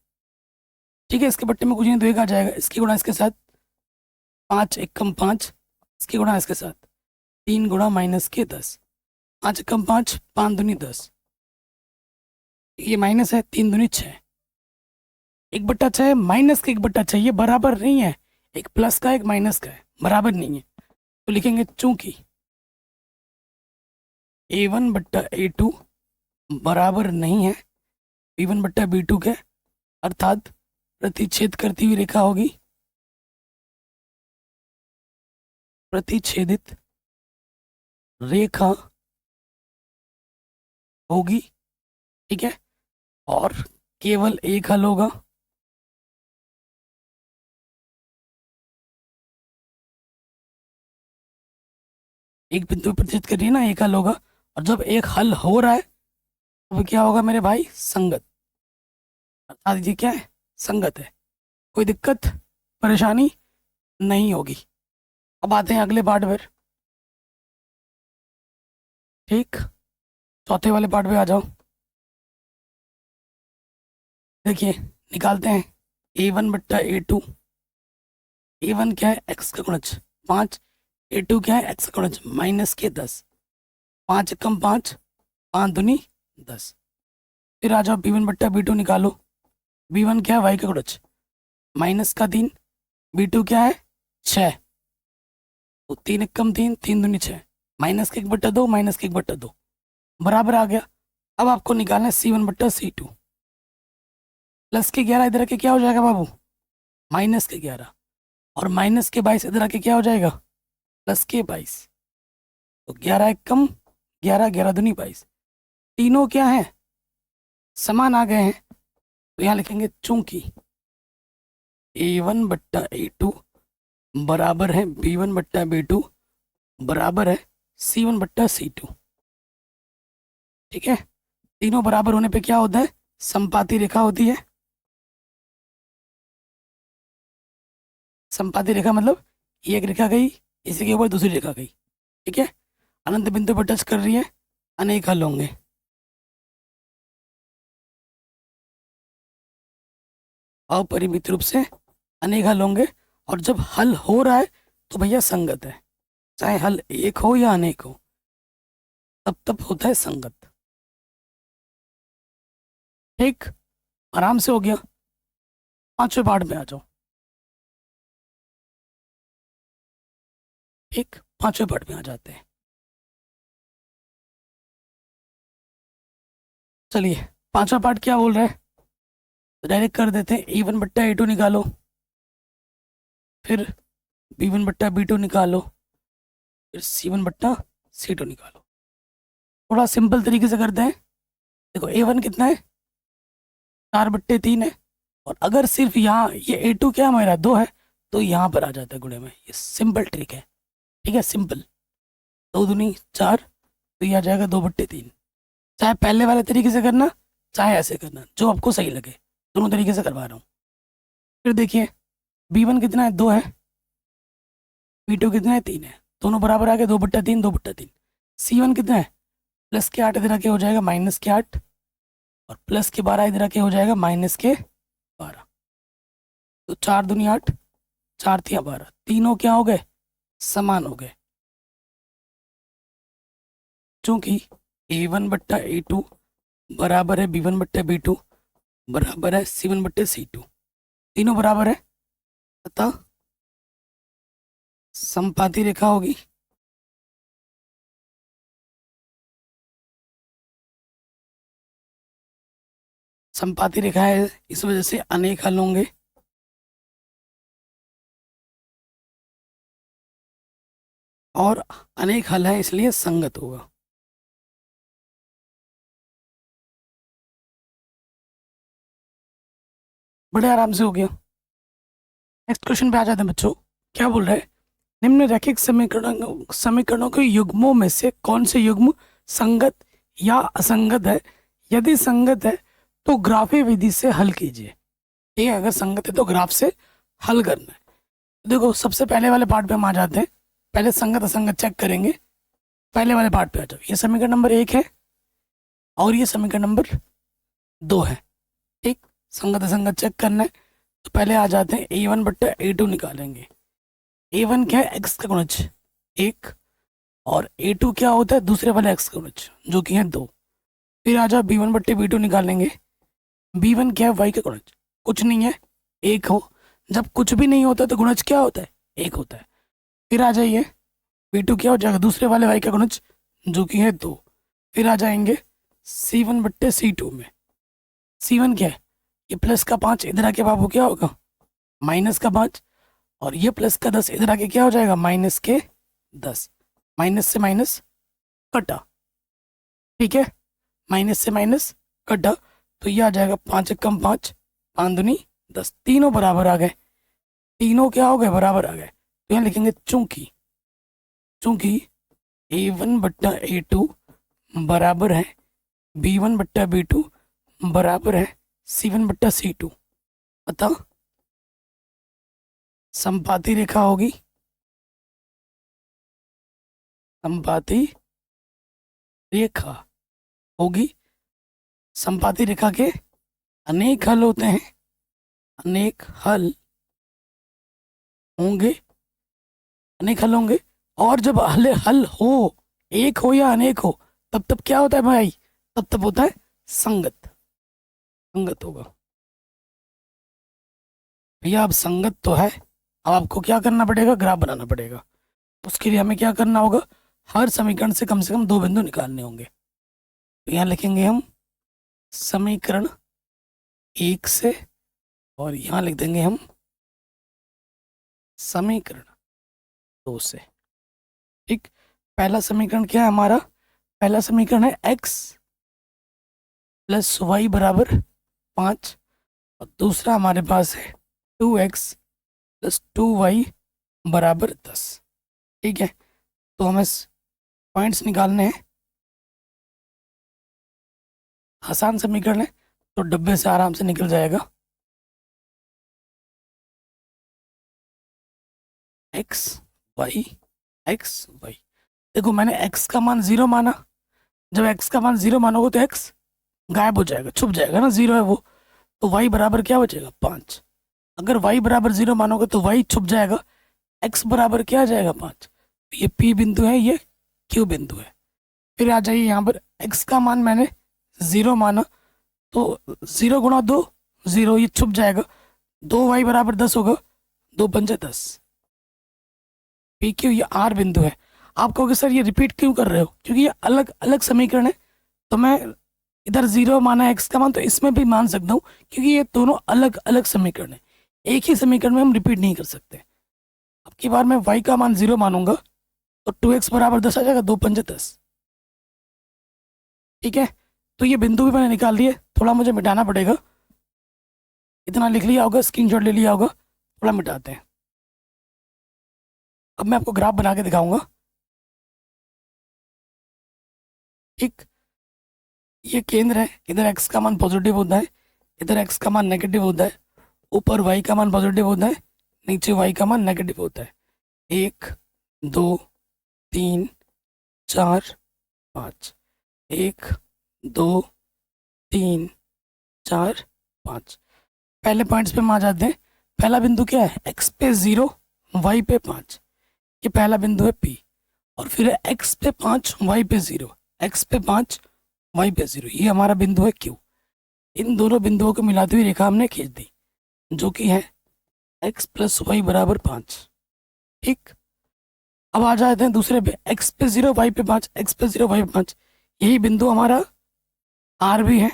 ठीक है, इसके बट्टे में कुछ नहीं तो एक आ जाएगा, इसकी गुणा इसके साथ 5 एक कम 5, इसकी गुणा इसके साथ 3 गुणा माइनस के 10, 5 एक कम 5, 5 दूनी 10, ये माइनस है 3 दूनी 6, 1/6 है माइनस का 1/6, ये बराबर नहीं है, एक प्लस का एक माइनस का है, बराबर नहीं है। तो लिखेंगे चूंकि A1 बट्टा A2 बराबर नहीं है B1 बट्टा B2 के, अर्थात प्रतिच्छेद करती हुई रेखा होगी, प्रतिच्छेदित रेखा होगी। ठीक है, और केवल एक हल होगा, एक बिंदु पर प्रतिच्छेद कर रही है ना, एक हल होगा। और जब एक हल हो रहा है तो क्या होगा मेरे भाई, संगत, अर्थात ये क्या है, संगत है, कोई दिक्कत परेशानी नहीं होगी। अब आते हैं अगले पार्ट पर। ठीक, चौथे वाले पार्ट पे आ जाओ। देखिए निकालते हैं A1 बट्टा A2। A1 क्या है, एक्स का गुणज 5, A2 क्या है, एक्स का गुणज माइनस के 10, 5 कम 5, 5 दूनी 10। फिर आ जाओ B1 बट्टा B2 निकालो। B1 क्या है, वाई का गुणज माइनस का 3, B2 क्या है 6, तो 3 कम 3, 3 दूनी 6, माइनस का 1/2, माइनस का 1/2 बराबर आ गया। अब आपको निकालना है C1 बट्टा C2। प्लस के 11 इधर के क्या हो जाएगा बाबू, माइनस के 11, और माइनस के 22 इधर आके क्या हो जाएगा, प्लस के 22। तो 11 एक कम 11, 11 दूनी 22, तीनों क्या है, समान आ गए हैं। तो यहाँ लिखेंगे चूंकि A1 बट्टा A2 बराबर है B1 बट्टा B2 बराबर है C1 बट्टा C2। ठीक है, तीनों बराबर होने पे क्या होता है, समपाती रेखा होती है। समपाती रेखा मतलब ये एक रेखा गई, इसी के ऊपर दूसरी रेखा गई। ठीक है, अनंत बिंदु पर टच कर रही है, अनेक हल होंगे। अपरिमित रूप से अनेक हल होंगे, और जब हल हो रहा है तो भैया संगत है, चाहे हल एक हो या अनेक हो, तब तब होता है संगत। ठीक, आराम से हो गया। पांचवें पार्ट में आ जाओ। ठीक, पांचवें पार्ट में आ जाते हैं। चलिए, पांचवा पार्ट क्या बोल रहा है, तो डायरेक्ट कर देते हैं। A1 बट्टा A2 निकालो, फिर B1 बट्टा B2 निकालो, फिर C1 बट्टा C2 निकालो। थोड़ा सिंपल तरीके से करते हैं। देखो A1 कितना है, 4/3 है, और अगर सिर्फ यहाँ ये A2 क्या हमारा 2 है, तो यहाँ पर आ जाता है गुणे में। ये सिंपल ट्रिक है। ठीक है, सिंपल, 2 दूनी 4, तो ये आ जाएगा 2/3। चाहे पहले वाले तरीके से करना, चाहे ऐसे करना, जो आपको सही लगे, दोनों तरीके से करवा रहा हूँ। फिर देखिए B1 कितना है, 2 है, B2 कितना है, 3 है, दोनों बराबर आ गए, 2/3, 2/3। C1 कितना है, प्लस के 8 इधर आके हो जाएगा माइनस के 8, और प्लस के 12 इधर आके हो जाएगा माइनस के 12। तो 4 दूनी 8, 4 तिया 12, तीनों क्या हो गए, समान हो गए। चूंकि A1 बट्टा A2 बराबर है B1 बट्टा B2 बराबर है C1 बट्टे C2, तीनों बराबर है, अतः समपाती रेखा होगी। समपाती रेखा है, इस वजह से अनेक हल होंगे, और अनेक हल है इसलिए संगत होगा। बड़े आराम से हो गया। नेक्स्ट क्वेश्चन पे आ जाते हैं बच्चों। क्या बोल रहे हैं, निम्नलिखित समीकरणों के युग्मों में से कौन से युग्म संगत या असंगत है? यदि संगत है तो ग्राफी विधि से हल कीजिए। ठीक है, अगर संगत है तो ग्राफ से हल करना है। देखो, सबसे पहले वाले पार्ट पे हम आ जाते हैं। पहले संगत असंगत चेक करेंगे। पहले वाले पार्ट पे आ जाओ। ये समीकरण नंबर 1 है और ये समीकरण नंबर 2 है। ठीक, संगत असंगत चेक करना है तो पहले आ जाते हैं A1 बट्टा A2 निकालेंगे। A1 क्या है? x का गुणज 1 और A2 क्या होता है? दूसरे वाले x का गुणज जो कि है 2। फिर आ जाओ B1 बट्टे B2 निकालेंगे। B1 क्या है? y का गुणज कुछ नहीं है, 1 हो। जब कुछ भी नहीं होता तो गुणज क्या होता है? 1 होता है। फिर आ जाइए B2 क्या हो जाएगा? दूसरे वाले y का गुणज जो कि है 2। फिर आ जाएंगे C1 बट्टे C2 में। C1 क्या है? ये प्लस का 5 इधर आके बाबू क्या होगा? माइनस का 5। और ये प्लस का 10 इधर आके क्या हो जाएगा? माइनस के 10। माइनस से माइनस कटा। ठीक है, माइनस से माइनस कटा तो ये आ जाएगा 5 कम 5, 5 दूनी 10। तीनों बराबर आ गए। तीनों क्या हो गए? बराबर आ गए। तो यहाँ लिखेंगे चूंकि A1 बट्टा A2 बराबर है B1 बट्टा B2 बराबर है C1 बट्टा C2, अतः संपाती रेखा होगी, संपाती रेखा होगी। संपाती रेखा के अनेक हल होते हैं, अनेक हल होंगे, अनेक हल होंगे। और जब हल हो, एक हो या अनेक हो, तब क्या होता है भाई? तब होता है संगत। संगत होगा भैया। अब संगत तो है, अब आपको क्या करना पड़ेगा? ग्राफ बनाना पड़ेगा। उसके लिए हमें क्या करना होगा? हर समीकरण से कम 2 बिंदु निकालने होंगे। तो यहाँ लिखेंगे हम समीकरण 1 से और यहाँ लिख देंगे हम समीकरण 2 से। ठीक, पहला समीकरण क्या है हमारा? पहला समीकरण है x प्लस वाई बराबर 5 और दूसरा हमारे पास है 2x प्लस 2y बराबर 10। ठीक है, तो हमें पॉइंट्स निकालने हैं। आसान समीकरण है तो डब्बे से आराम से निकल जाएगा। X Y X Y. देखो, मैंने x का मान 0 माना। जब x का मान 0 मानोगे तो x गायब हो जाएगा, छुप जाएगा ना, 0 है वो। तो y बराबर क्या बचेगा? 5। अगर y बराबर 0 मानोगे तो y छुप जाएगा, x बराबर क्या आ जाएगा? 5। ये P बिंदु है, ये Q बिंदु है। फिर आ जाइए यहाँ पर x का मान मैंने 0 माना तो 0 गुणा 2 0, ये छुप जाएगा। 2y बराबर 10 होगा, 2 पंजे 10। पी क्यू ये आर बिंदु है। आप कहोगे सर ये रिपीट क्यों कर रहे हो? क्योंकि ये अलग अलग समीकरण है, तो मैं इधर 0 माना एक्स का मान तो इसमें भी मान सकता हूँ, क्योंकि ये दोनों अलग अलग समीकरण है। एक ही समीकरण में हम रिपीट नहीं कर सकते। अब की बार मैं y का मान 0 मानूंगा तो 2x बराबर 10 आ जाएगा, 2 पंजे 10। ठीक है, तो ये बिंदु भी मैंने निकाल लिए। थोड़ा मुझे मिटाना पड़ेगा, इतना लिख लिया होगा, स्क्रीनशॉट ले लिया होगा, थोड़ा मिटाते हैं। अब मैं आपको ग्राफ बना के दिखाऊंगा। ठीक, ये केंद्र है, इधर x का मान पॉजिटिव होता है, इधर x का मान नेगेटिव होता है। ऊपर y का मान पॉजिटिव होता है, नीचे y का मान नेगेटिव होता है। 1 2 3 4 5। 1 2 3 4 5। पहले पॉइंट्स पे हम आ जाते हैं। पहला बिंदु क्या है? x पे 0 y पे 5। ये पहला बिंदु है P। और फिर है x पे 5 y पे 0, x पे 5 y पे 0, ये हमारा बिंदु है Q। इन दोनों बिंदुओं को मिलाती हुई रेखा हमने खींच दी, जो कि है x प्लस वाई बराबर 5। ठीक, अब आ जाते हैं दूसरे पे, x पे 0 y पे 5, x पे 0 y पे 5। यही बिंदु हमारा R भी है।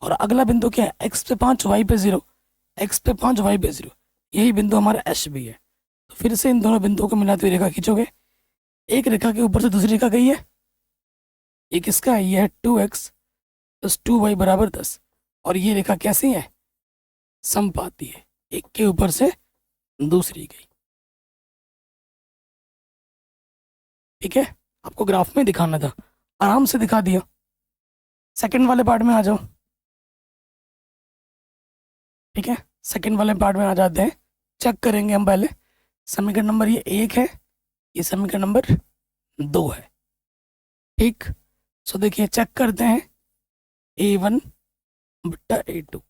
और अगला बिंदु क्या है? x पे 5 y पे 0, x पे 5 y पे 0, यही बिंदु हमारा S भी है। तो फिर से इन दोनों बिंदुओं को मिलाते हुए रेखा खींचोगे। एक रेखा के ऊपर से दूसरी रेखा गई है, ये किसका है? ये है 2x प्लस 2y बराबर 10। और ये रेखा कैसी है? समपाती है, एक के ऊपर से दूसरी गई। ठीक है, आपको ग्राफ में दिखाना था, आराम से दिखा दिया। सेकंड वाले पार्ट में आ जाओ। ठीक है, सेकंड वाले पार्ट में आ जाते हैं। चेक करेंगे हम पहले। समीकरण नंबर ये 1 है, ये समीकरण नंबर 2 है। ठीक, सो देखिए चेक करते हैं। A1 बट्टा A2,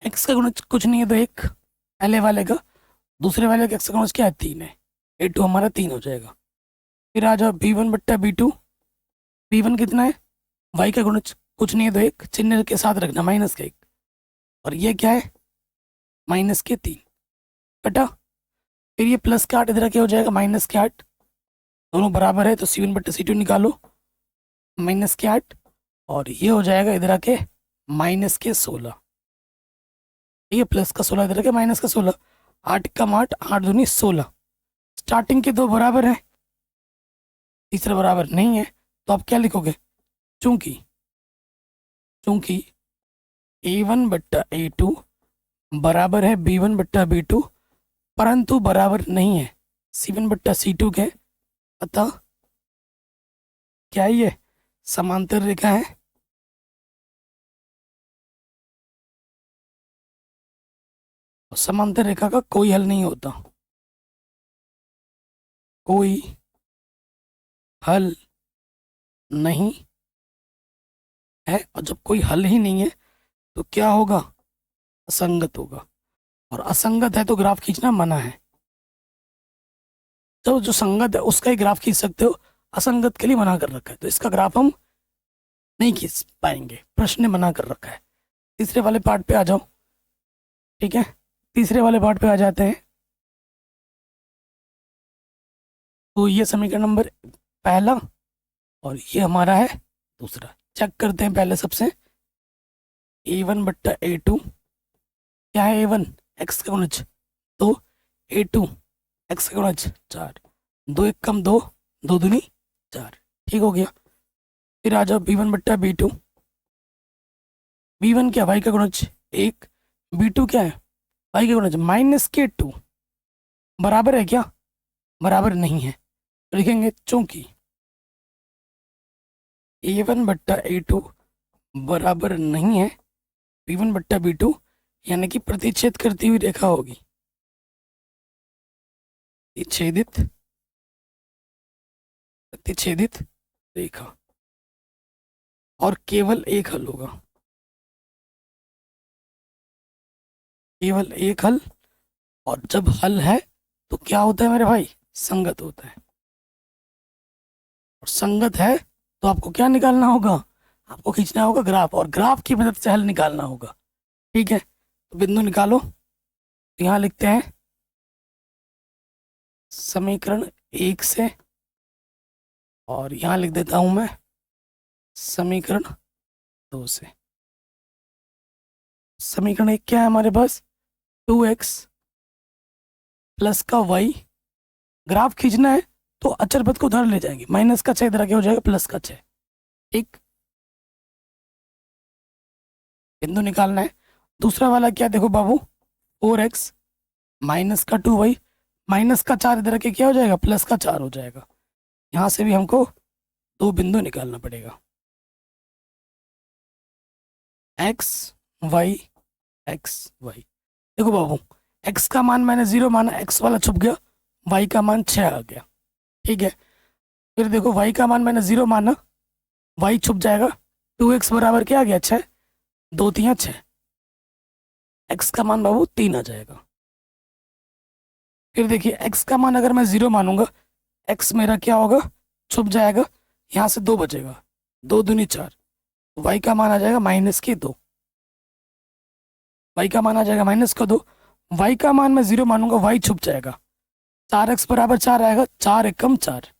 एक्स का गुणज कुछ नहीं है तो एक, पहले वाले का, दूसरे वाले का एक्स का गुणज क्या है 3 है, A2 हमारा 3 हो जाएगा। फिर आ जाओ B1 बट्टा B2, B1 कितना है, वाई का गुणज कुछ नहीं है तो एक, चिन्ह के साथ रखना माइनस का 1, और ये क्या है माइनस के 3 बटा, फिर ये प्लस का 8 इधर क्या हो जाएगा माइनस के 8, दोनों बराबर है तो C1 बट्टा C2 निकालो, माइनस के 8, और ये हो जाएगा इधर आके माइनस के 16। ठीक है, प्लस का 16 इधर आके माइनस का 16, 8 कम 8, 8 दूनी 16। स्टार्टिंग के दो बराबर हैं, तीसरा बराबर नहीं है, तो आप क्या लिखोगे, चूंकि चूंकि A1 बट्टा A2 बराबर है B1 बट्टा B2, परंतु बराबर नहीं है C1 बट्टा C2 के, अतः क्या ये समांतर रेखा है। और समांतर रेखा का कोई हल नहीं होता, कोई हल नहीं है, और जब कोई हल ही नहीं है तो क्या होगा, असंगत होगा, और असंगत है तो ग्राफ खींचना मना है। तो जो संगत है उसका ही ग्राफ खींच सकते हो, असंगत के लिए मना कर रखा है, तो इसका ग्राफ हम नहीं खींच पाएंगे, प्रश्न ने मना कर रखा है। तीसरे वाले पार्ट पे आ जाओ। ठीक है, तीसरे वाले पार्ट पे आ जाते हैं। तो ये समीकरण नंबर पहला और ये हमारा है दूसरा। चेक करते हैं पहले सबसे, A1 बट्टा A2, क्या है A1 एक्स का गुणज 2, A2 एक्स का गुणज 4, 2 एक कम 2, 2 दूनी 4। ठीक हो गया। फिर आ जाओ B1 बट्टा B2, B1 क्या वाई का गुणज 1, B2 क्या है वाई का गुणज माइनस के 2, बराबर है क्या, बराबर नहीं है, तो लिखेंगे चूंकि A1 बट्टा A2 बराबर नहीं है B1 बट्टा B2, यानी कि प्रतिच्छेद करती हुई रेखा होगी, छेदित प्रतिच्छेदित रेखा, और केवल एक हल होगा, केवल एक हल। और जब हल है तो क्या होता है मेरे भाई, संगत होता है, और संगत है तो आपको क्या निकालना होगा, आपको खींचना होगा ग्राफ, और ग्राफ की मदद से हल निकालना होगा। ठीक है, तो बिंदु निकालो। तो यहाँ लिखते हैं समीकरण 1 से, और यहाँ लिख देता हूं मैं समीकरण 2 से। समीकरण 1 क्या है हमारे पास, 2x प्लस का y, ग्राफ खींचना है तो अचर पद को उधर ले जाएंगे, माइनस का 6 इधर क्या हो जाएगा प्लस का 6। ठीक, बिंदु निकालना है। दूसरा वाला क्या देखो बाबू, 4x माइनस का 2y, माइनस का 4 इधर के क्या हो जाएगा प्लस का 4 हो जाएगा। यहाँ से भी हमको दो बिंदु निकालना पड़ेगा, x y x y। देखो बाबू, x का मान मैंने 0 माना, x वाला छुप गया, y का मान 6 आ गया। ठीक है, फिर देखो y का मान मैंने 0 माना, y छुप जाएगा, 2x बराबर क्या आ गया 6, 2 3 6, x का मान बाबू 3 आ जाएगा। फिर देखिए x का मान अगर मैं 0 मानूंगा, x मेरा क्या होगा, छुप जाएगा, यहाँ से 2 बचेगा, 2 दूनी 4, y का मान आ जाएगा माइनस के 2, y का मान आ जाएगा माइनस का 2, y का मान मैं 0 मानूंगा, y छुप जाएगा, 4x बराबर 4 आएगा, 4 एकम 4।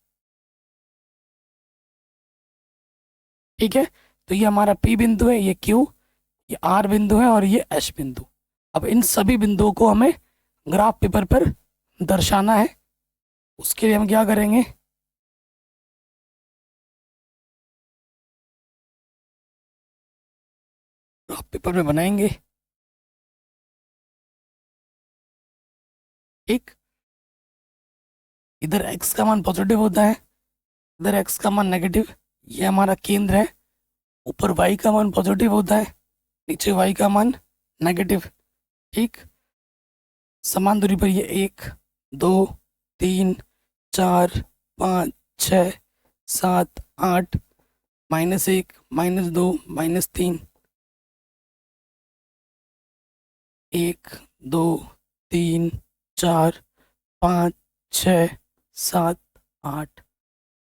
ठीक है, तो ये हमारा P बिंदु है, ये Q, ये R बिंदु है, और ये H बिंदु। अब इन सभी बिंदुओं को हमें ग्राफ पेपर पर दर्शाना है। उसके लिए हम क्या करेंगे, ग्राफ पेपर में बनाएंगे। ठीक, इधर x का मान पॉजिटिव होता है, इधर x का मान नेगेटिव। ये हमारा केंद्र है। ऊपर y का मान पॉजिटिव होता है, नीचे y का मान नेगेटिव। ठीक, समान दूरी पर ये 1 2 3 4 5 6 7 8 -1 -2 -3 1 2 3 4 5 6 7 8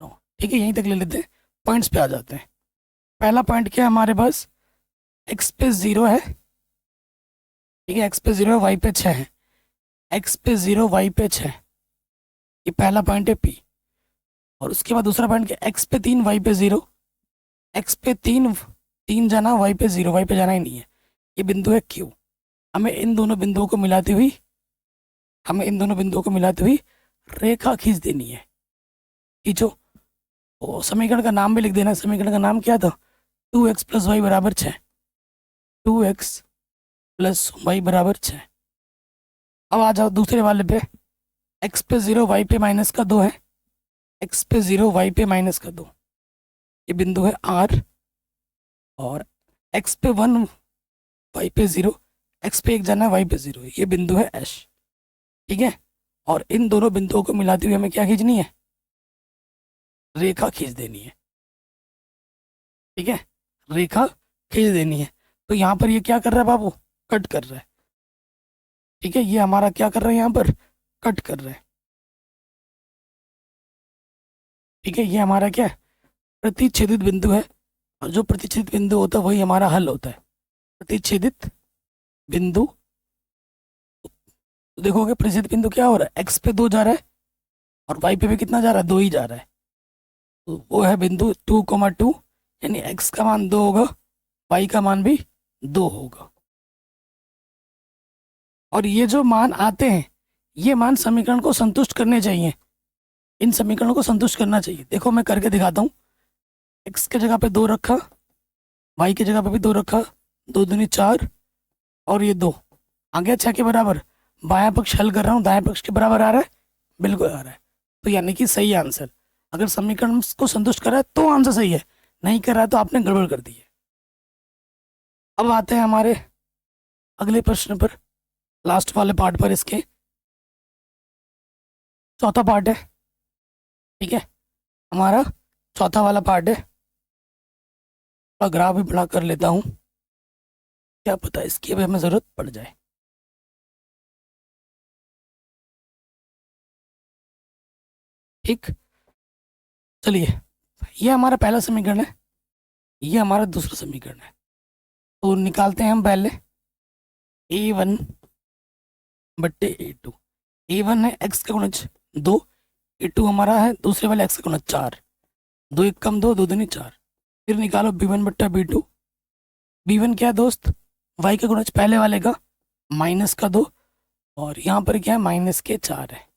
9। ठीक है, यहीं तक ले लेते हैं, पॉइंट्स पे आ जाते हैं। पहला पॉइंट क्या है हमारे पास, x पे 0 है। ठीक है, x पे 0 है, y पे 6 है। x पे 0 y पे 6, ये पहला पॉइंट है P। और उसके बाद दूसरा पॉइंट क्या, x पे 3 y पे 0। x पे 3 जाना, y पे 0, y पे जाना ही नहीं है। ये बिंदु है Q। हमें इन दोनों बिंदुओं को मिलाती हुई रेखा खींच देनी है। खींचो। ओ, समीकरण का नाम भी लिख देना। समीकरण का नाम क्या था, 2x + y = 6। 2x + y = 6। अब आ जाओ दूसरे वाले पे। x पे 0 y पे -2 है। x पे 0 y पे -2, ये बिंदु है R। और x पे 1 y पे 0, x पे 1 जाना है, y पे 0, ये बिंदु है S। ठीक है, और इन दोनों बिंदुओं को मिलाते हुए हमें क्या खींचनी है, रेखा खींच देनी है। ठीक है, रेखा खींच देनी है। तो यहाँ पर ये क्या कर रहा है बाबू, कट कर रहा है। ठीक है, ये हमारा क्या कर रहा है, यहाँ पर कट कर रहा है। ठीक है, ये हमारा क्या है, प्रतिच्छेदित बिंदु है। और जो प्रतिच्छेदित बिंदु होता है वही हमारा हल होता है। प्रतिच्छेदित बिंदु, तो देखोगे प्रतिच्छेदित बिंदु क्या हो रहा है, x पे 2 जा रहा है और y पे भी कितना जा रहा है, 2 ही जा रहा है। तो वो है बिंदु 2,2, यानी x का मान 2 होगा, y का मान भी 2 होगा। और ये जो मान आते हैं, ये मान समीकरण को संतुष्ट करने चाहिए। इन समीकरणों को संतुष्ट करना चाहिए। देखो मैं करके दिखाता हूँ। x के जगह पे 2 रखा, y की जगह पे भी 2 रखा, 2 दूनी 4 और ये 2 आ गया 6 के बराबर। बायां पक्ष हल कर रहा हूँ, दाएं पक्ष के बराबर आ रहा है, बिल्कुल आ रहा है। तो यानी कि सही आंसर। अगर समीकरण को संतुष्ट कर रहा है तो आंसर सही है, नहीं कर रहा है तो आपने गड़बड़ कर दी है। अब आते हैं हमारे अगले प्रश्न पर, लास्ट वाले पार्ट पर। इसके चौथा पार्ट है। ठीक है, हमारा चौथा वाला पार्ट है। और ग्राफ भी बड़ा कर लेता हूँ, क्या पता इसकी भी हमें ज़रूरत पड़ जाए। ठीक, चलिए, ये हमारा पहला समीकरण है, ये हमारा दूसरा समीकरण है। तो निकालते हैं हम पहले a1 बट्टे a2। a1 है x का गुणज 2, a2 हमारा है दूसरे वाले x का गुणज 4। 2 1 कम 2, 2 दूनी 4। फिर निकालो b1 बट्टा b2। b1 क्या है दोस्त, y का गुणज पहले वाले का -2, और यहाँ पर क्या है, -4 है।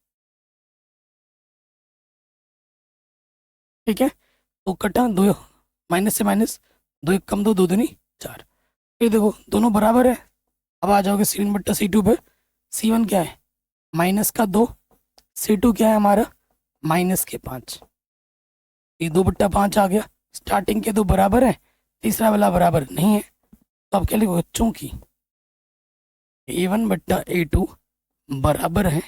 ठीक है, तो कटा 2, माइनस से माइनस, 2 1 कम 2, 2 दूनी 4। फिर देखो दोनों बराबर है। अब आ जाओगे C1 बट्टा C2 पे। C1 क्या है, -2, C2 क्या है हमारा, -5। ये 2 बट्टा 5 आ गया। स्टार्टिंग के 2 बराबर है, तीसरा वाला बराबर नहीं है, तो अब क्या लिखोगे, चूंकि A1 बट्टा A2 बराबर है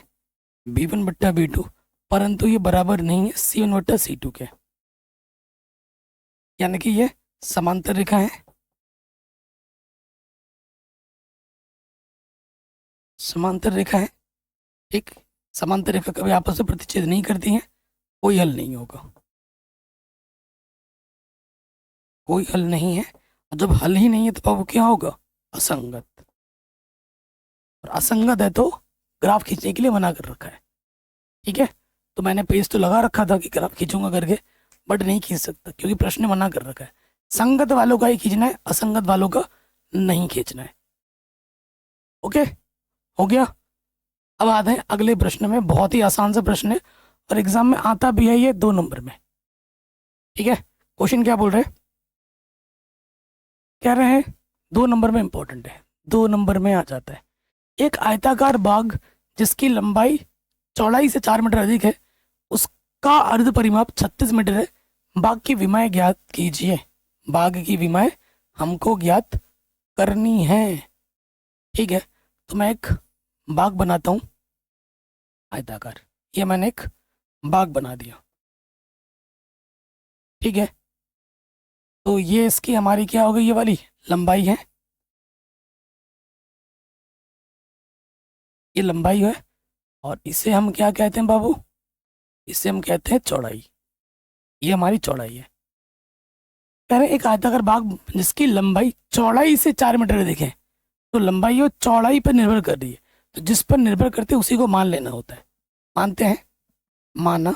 B1 बट्टा B2, परंतु ये बराबर नहीं है C1 बट्टा C2 के, यानी कि ये समांतर रेखा है। समांतर रेखा है। ठीक, समांतर रेखा कभी आपस में प्रतिच्छेद नहीं करती हैं, कोई हल नहीं होगा, कोई हल नहीं है। और जब हल ही नहीं है तो अब क्या होगा, असंगत। और असंगत है तो ग्राफ खींचने के लिए मना कर रखा है। ठीक है, तो मैंने पेज तो लगा रखा था कि ग्राफ खींचूंगा करके, बट नहीं खींच सकता क्योंकि प्रश्न ने मना कर रखा है। संगत वालों का ही खींचना है, असंगत वालों का नहीं खींचना है। ओके, हो गया। अब आते हैं अगले प्रश्न में। बहुत ही आसान सा प्रश्न है और एग्जाम में आता भी है ये 2 नंबर में। ठीक है, क्वेश्चन क्या बोल रहे हैं, कह रहे हैं 2 नंबर में इंपॉर्टेंट है, 2 नंबर में आ जाता है। एक आयताकार बाग जिसकी लंबाई चौड़ाई से 4 मीटर अधिक है, का अर्ध परिमाप 36 मीटर है। भाग की विमाएं ज्ञात कीजिए। भाग की विमाएं हमको ज्ञात करनी है। ठीक है, तो मैं एक भाग बनाता हूँ आयताकार। ये मैंने एक भाग बना दिया। ठीक है, तो ये इसकी हमारी क्या हो गई, ये वाली लंबाई है, ये लंबाई है। और इसे हम क्या कहते हैं बाबू, इसे हम कहते हैं चौड़ाई। ये हमारी चौड़ाई है। कह रहे हैं एक आयताकार भाग जिसकी लंबाई चौड़ाई से 4 मीटर है। देखें तो लंबाई और चौड़ाई पर निर्भर कर रही है, तो जिस पर निर्भर करते उसी को मान लेना होता है। मानते हैं, माना।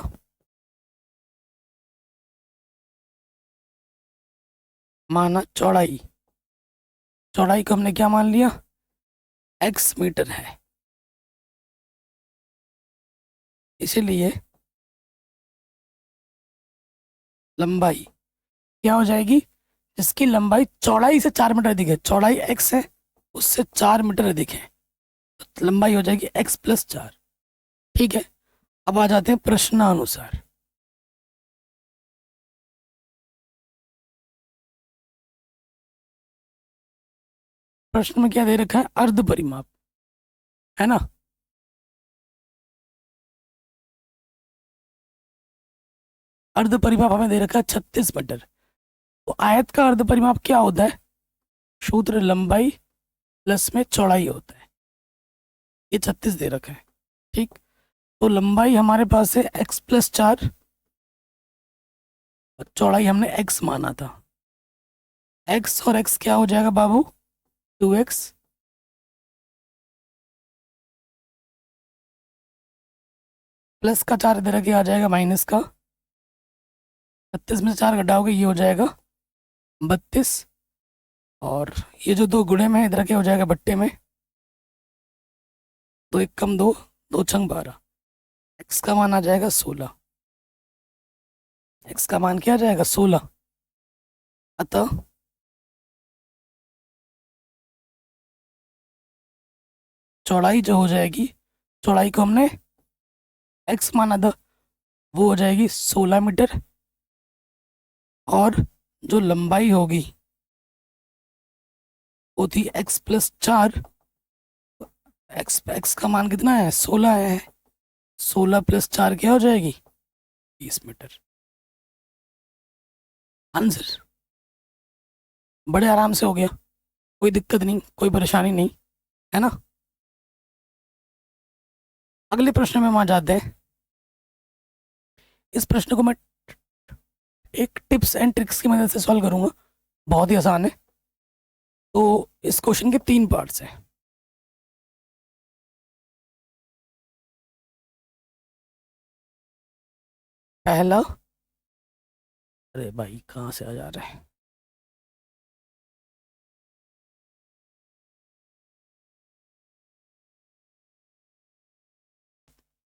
माना चौड़ाई, चौड़ाई को हमने क्या मान लिया, x मीटर है। इसीलिए लंबाई क्या हो जाएगी, जिसकी लंबाई चौड़ाई से 4 मीटर अधिक है, चौड़ाई x है उससे 4 मीटर अधिक है, तो लंबाई हो जाएगी x+4। ठीक है, अब आ जाते हैं प्रश्नानुसार। प्रश्न में क्या दे रखा है, अर्ध परिमाप, है ना। अर्ध परिमाप हमें दे रखा है 36 मीटर। तो आयत का अर्ध परिमाप क्या होता है, सूत्र लंबाई प्लस में चौड़ाई होता है। ये 36 दे रखा है। ठीक, तो लंबाई हमारे पास है x+4 और चौड़ाई हमने x माना था। x और x क्या हो जाएगा बाबू, 2x प्लस का 4 इधर के आ जाएगा माइनस का, 36 में से 4 घटाओगे ये हो जाएगा 32। और ये जो दो गुणे में इधर के हो जाएगा बट्टे में, 2 1 कम 2, 2 छंग 12। x का मान आ जाएगा 16। x का मान क्या आ जाएगा 16। अतः चौड़ाई जो हो जाएगी, चौड़ाई को हमने x माना था, वो हो जाएगी 16 मीटर। और जो लंबाई होगी वो थी x+4। x का मान कितना है, 16 है। 16+4 क्या हो जाएगी, 20 मीटर। आंसर बड़े आराम से हो गया, कोई दिक्कत नहीं, कोई परेशानी नहीं, है ना। अगले प्रश्न में हम आ जाते हैं। इस प्रश्न को मैं एक टिप्स एंड ट्रिक्स की मदद से सॉल्व करूंगा, बहुत ही आसान है। तो इस क्वेश्चन के 3 पार्ट्स हैं। पहला, अरे भाई कहाँ से आ जा रहे हैं,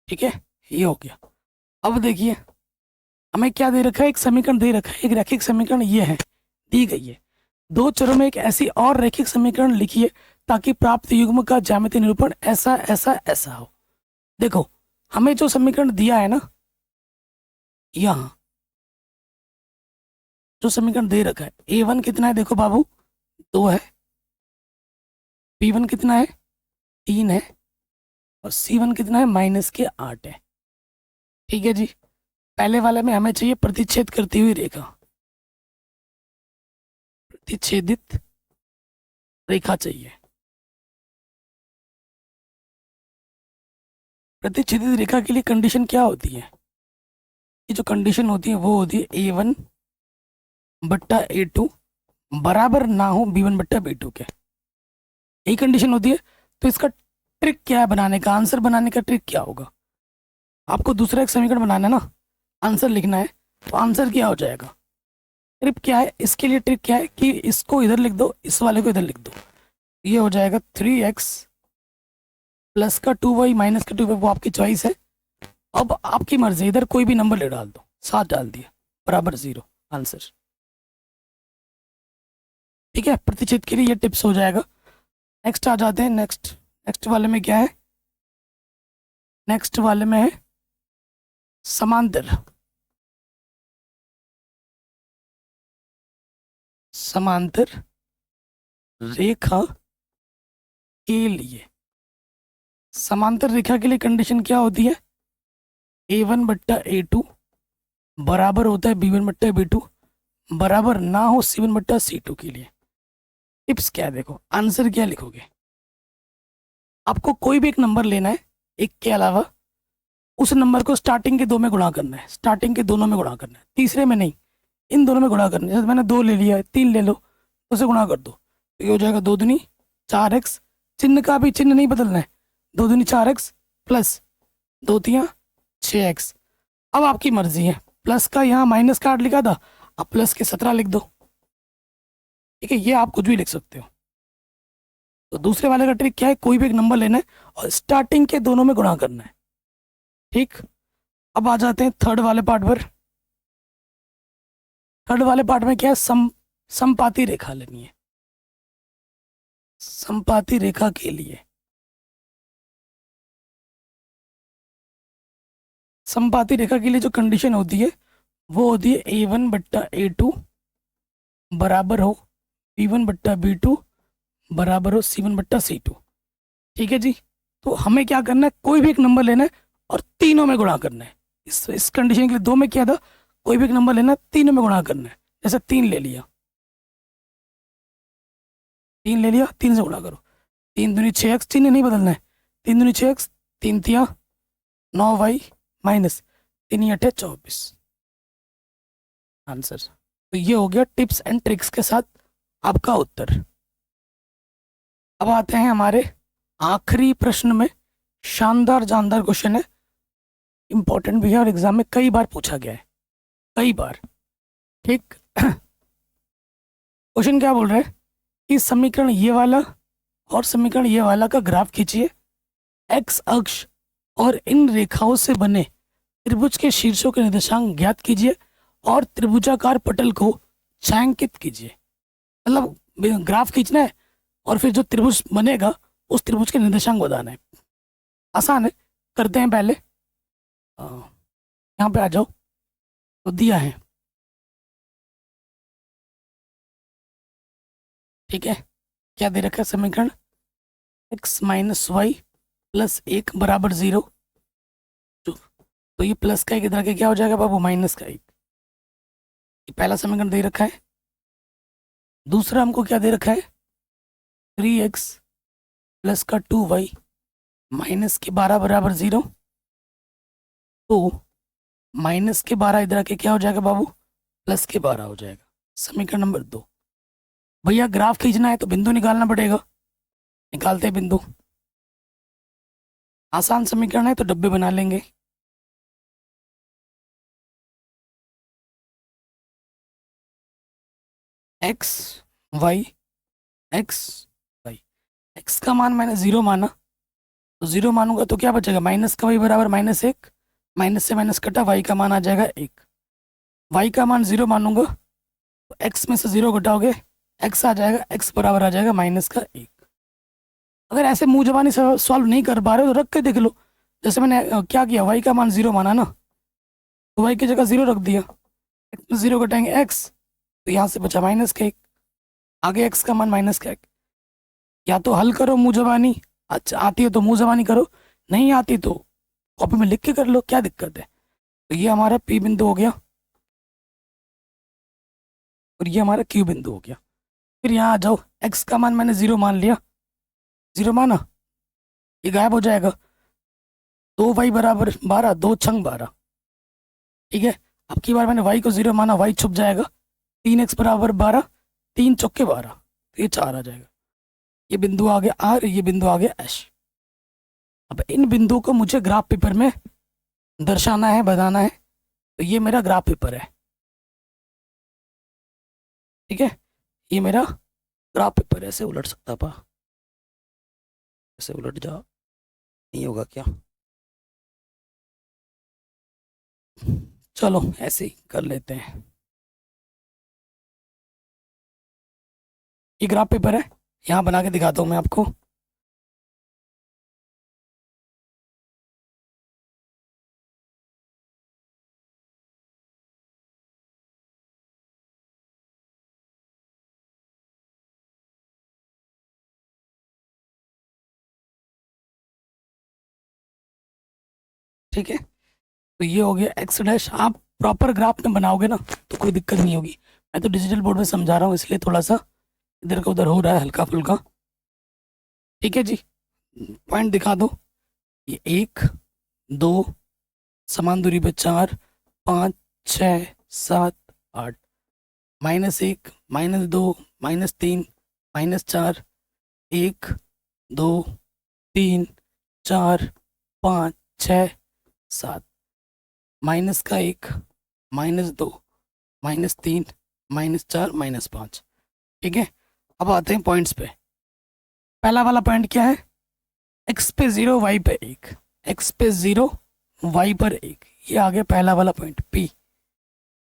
ठीक है, ये हो गया। अब देखिए हमें क्या दे रखा है, एक समीकरण दे रखा है, एक रैखिक समीकरण ये है, दी गई है। दो चरों में एक ऐसी और रैखिक समीकरण लिखिए ताकि प्राप्त युग्म का ज्यामितीय निरूपण ऐसा ऐसा ऐसा हो। देखो हमें जो समीकरण दिया है ना, यहाँ जो समीकरण दे रखा है, a1 कितना है देखो बाबू, 2 है, b1 कितना है, 3 है, और c1 कितना है, -8 है। ठीक है जी, पहले वाले में हमें चाहिए प्रतिच्छेद करती हुई रेखा, प्रतिच्छेदित रेखा चाहिए। प्रतिच्छेदित रेखा के लिए कंडीशन क्या होती है, ये जो कंडीशन होती है वो होती है a1/a2 बराबर ना हो b1/b2 के, यही कंडीशन होती है। तो इसका ट्रिक क्या है बनाने का, आंसर बनाने का ट्रिक क्या होगा, आपको दूसरा एक समीकरण बनाना है ना, आंसर लिखना है, तो आंसर क्या हो जाएगा, ट्रिक क्या है इसके लिए, ट्रिक क्या है कि इसको इधर लिख दो, इस वाले को इधर लिख दो, ये हो जाएगा 3x प्लस का 2y माइनस का 2y, वो आपकी चॉइस है। अब आपकी मर्जी, इधर कोई भी नंबर ले डाल दो, 7 डाल दिया बराबर 0, आंसर। ठीक है, प्रतिच्छेद के लिए ये टिप्स हो जाएगा। नेक्स्ट आ जाते हैं, नेक्स्ट वाले में क्या है, नेक्स्ट वाले में है समांतर समांतर रेखा के लिए, समांतर रेखा के लिए कंडीशन क्या होती है? A1 बट्टा A2 बराबर होता है B1 बट्टा B2, बराबर ना हो C1 बट्टा C2 के लिए। टिप्स क्या है, देखो आंसर क्या लिखोगे। आपको कोई भी एक नंबर लेना है, एक के अलावा उस नंबर को स्टार्टिंग के दो में गुणा करना है, स्टार्टिंग के दोनों में गुणा करना है, तीसरे में नहीं, इन दोनों में गुणा करना है। जैसे मैंने 2 ले लिया है, 3 ले लो, उसे गुणा कर दो तो ये हो जाएगा 2 दूनी 4x, चिन्ह का भी चिन्ह नहीं बदलना है, 2 दूनी 4x प्लस 2 तियां 6x। अब आपकी मर्जी है, प्लस का यहाँ माइनस का 8 लिखा था, अब प्लस के 17 लिख दो, ठीक है, ये आप कुछ भी लिख सकते हो। तो दूसरे वाले का ट्रिक क्या है, कोई भी एक नंबर लेना है और स्टार्टिंग के दोनों में गुणा करना है, ठीक। अब आ जाते हैं थर्ड वाले पार्ट पर। थर्ड वाले पार्ट में क्या है, समपाती रेखा लेनी है। समपाती रेखा के लिए, समपाती रेखा के लिए जो कंडीशन होती है वो होती है A1 बट्टा A2 बराबर हो B1 बट्टा B2 बराबर हो C1 बट्टा C2, ठीक है जी। तो हमें क्या करना है, कोई भी एक नंबर लेना है और तीनों में गुणा करना है। इस कंडीशन के लिए 2 में किया था, कोई भी एक नंबर लेना है, तीनों में गुणा करना है। जैसे 3 ले लिया, 3 ले लिया, 3 से गुणा करो, 3 दूनी 6x, चिन्ह नहीं बदलना है, 3 दूनी 6x, 3 तिया 9y माइनस 3 8 24 आंसर। तो ये हो गया टिप्स एंड ट्रिक्स के साथ आपका उत्तर। अब आते हैं हमारे आखिरी प्रश्न में। शानदार जानदार क्वेश्चन है, इंपॉर्टेंट भी है और एग्जाम में कई बार पूछा गया है, कई बार, ठीक। क्वेश्चन क्या बोल रहा है कि समीकरण ये वाला और समीकरण ये वाला का ग्राफ खींचिए, एक्स अक्ष और इन रेखाओं से बने त्रिभुज के शीर्षों के निर्देशांक ज्ञात कीजिए और त्रिभुजाकार पटल को छायांकित कीजिए। मतलब ग्राफ खींचना है और फिर जो त्रिभुज बनेगा उस त्रिभुज के निर्देशांक बताना है। आसान है, करते हैं पहले। यहाँ पे आ जाओ, तो दिया है, ठीक है। क्या दे रखा है समीकरण, x माइनस वाई प्लस 1 बराबर 0। तो ये प्लस का एक इधर के क्या हो जाएगा बाबू, माइनस का 1। ये पहला समीकरण दे रखा है। दूसरा हमको क्या दे रखा है, 3x प्लस का 2y माइनस के 12 बराबर 0। तो माइनस के 12 इधर के क्या हो जाएगा बाबू, प्लस के 12 हो जाएगा। समीकरण नंबर 2। भैया ग्राफ खींचना है तो बिंदु निकालना पड़ेगा, निकालते हैं बिंदु। आसान समीकरण है तो डब्बे बना लेंगे। X Y X Y, X का मान मैंने 0 माना, तो 0 मानूंगा तो क्या बचेगा, माइनस का वाई बराबर -1, माइनस से माइनस कटा, वाई का मान आ जाएगा 1। वाई का मान 0 मानूंगा तो एक्स में से 0 घटाओगे, एक्स आ जाएगा, एक्स बराबर आ जाएगा माइनस का 1। अगर ऐसे मुंह जबानी सॉल्व नहीं कर पा रहे हो तो रख के देख लो। जैसे मैंने क्या किया, वाई का मान 0 माना ना, तो वाई की जगह 0 रख दिया, एक्स में 0 घटाएंगे एक्स, तो यहाँ से बचा माइनस का 1, आगे एक्स का मान माइनस का 1। या तो हल करो मुंह जबानी, अच्छा आती है तो मुंह जबानी करो, नहीं आती तो कॉपी में लिख के कर लो, क्या दिक्कत है। तो ये हमारा पी बिंदु हो गया और ये हमारा क्यू बिंदु हो गया। फिर यहाँ आ जाओ, एक्स का मान मैंने 0 मान लिया, 0 माना, ये गायब हो जाएगा, 2y बराबर 12, 2 छंग 12, ठीक है। अब की बार मैंने y को 0 माना, y छुप जाएगा, 3x बराबर 12, 3 चौके 12, तो ये 4 आ जाएगा। ये बिंदु आ गया आर, ये बिंदु आ गया एस। अब इन बिंदुओं को मुझे ग्राफ पेपर में दर्शाना है, बताना है, तो ये मेरा ग्राफ पेपर है, ठीक है। ये मेरा ग्राफ पेपर, ऐसे उलट सकता पा, ऐसे उलट जा, नहीं होगा क्या, चलो ऐसे ही कर लेते हैं। ये ग्राफ पेपर है, यहाँ बना के दिखाता हूँ मैं आपको। ठीक है, तो ये हो गया एक्स डैश। आप प्रॉपर ग्राफ में बनाओगे ना तो कोई दिक्कत नहीं होगी। मैं तो डिजिटल बोर्ड में समझा रहा हूँ इसलिए थोड़ा सा इधर का उधर हो रहा है हल्का फुल्का। ठीक है जी, पॉइंट दिखा दो। ये 1 2 समान दूरी पे 4 5 6 7 8, -1 -2 -3 -4 1 2 3 4 5 6 7, -1 -2 -3 -4 -5। ठीक है, अब आते हैं पॉइंट्स पे। पहला वाला पॉइंट क्या है? एक्स पे 0 वाई पे 1, एक्स पे 0 वाई पर 1, ये आ गया पहला वाला पॉइंट पी।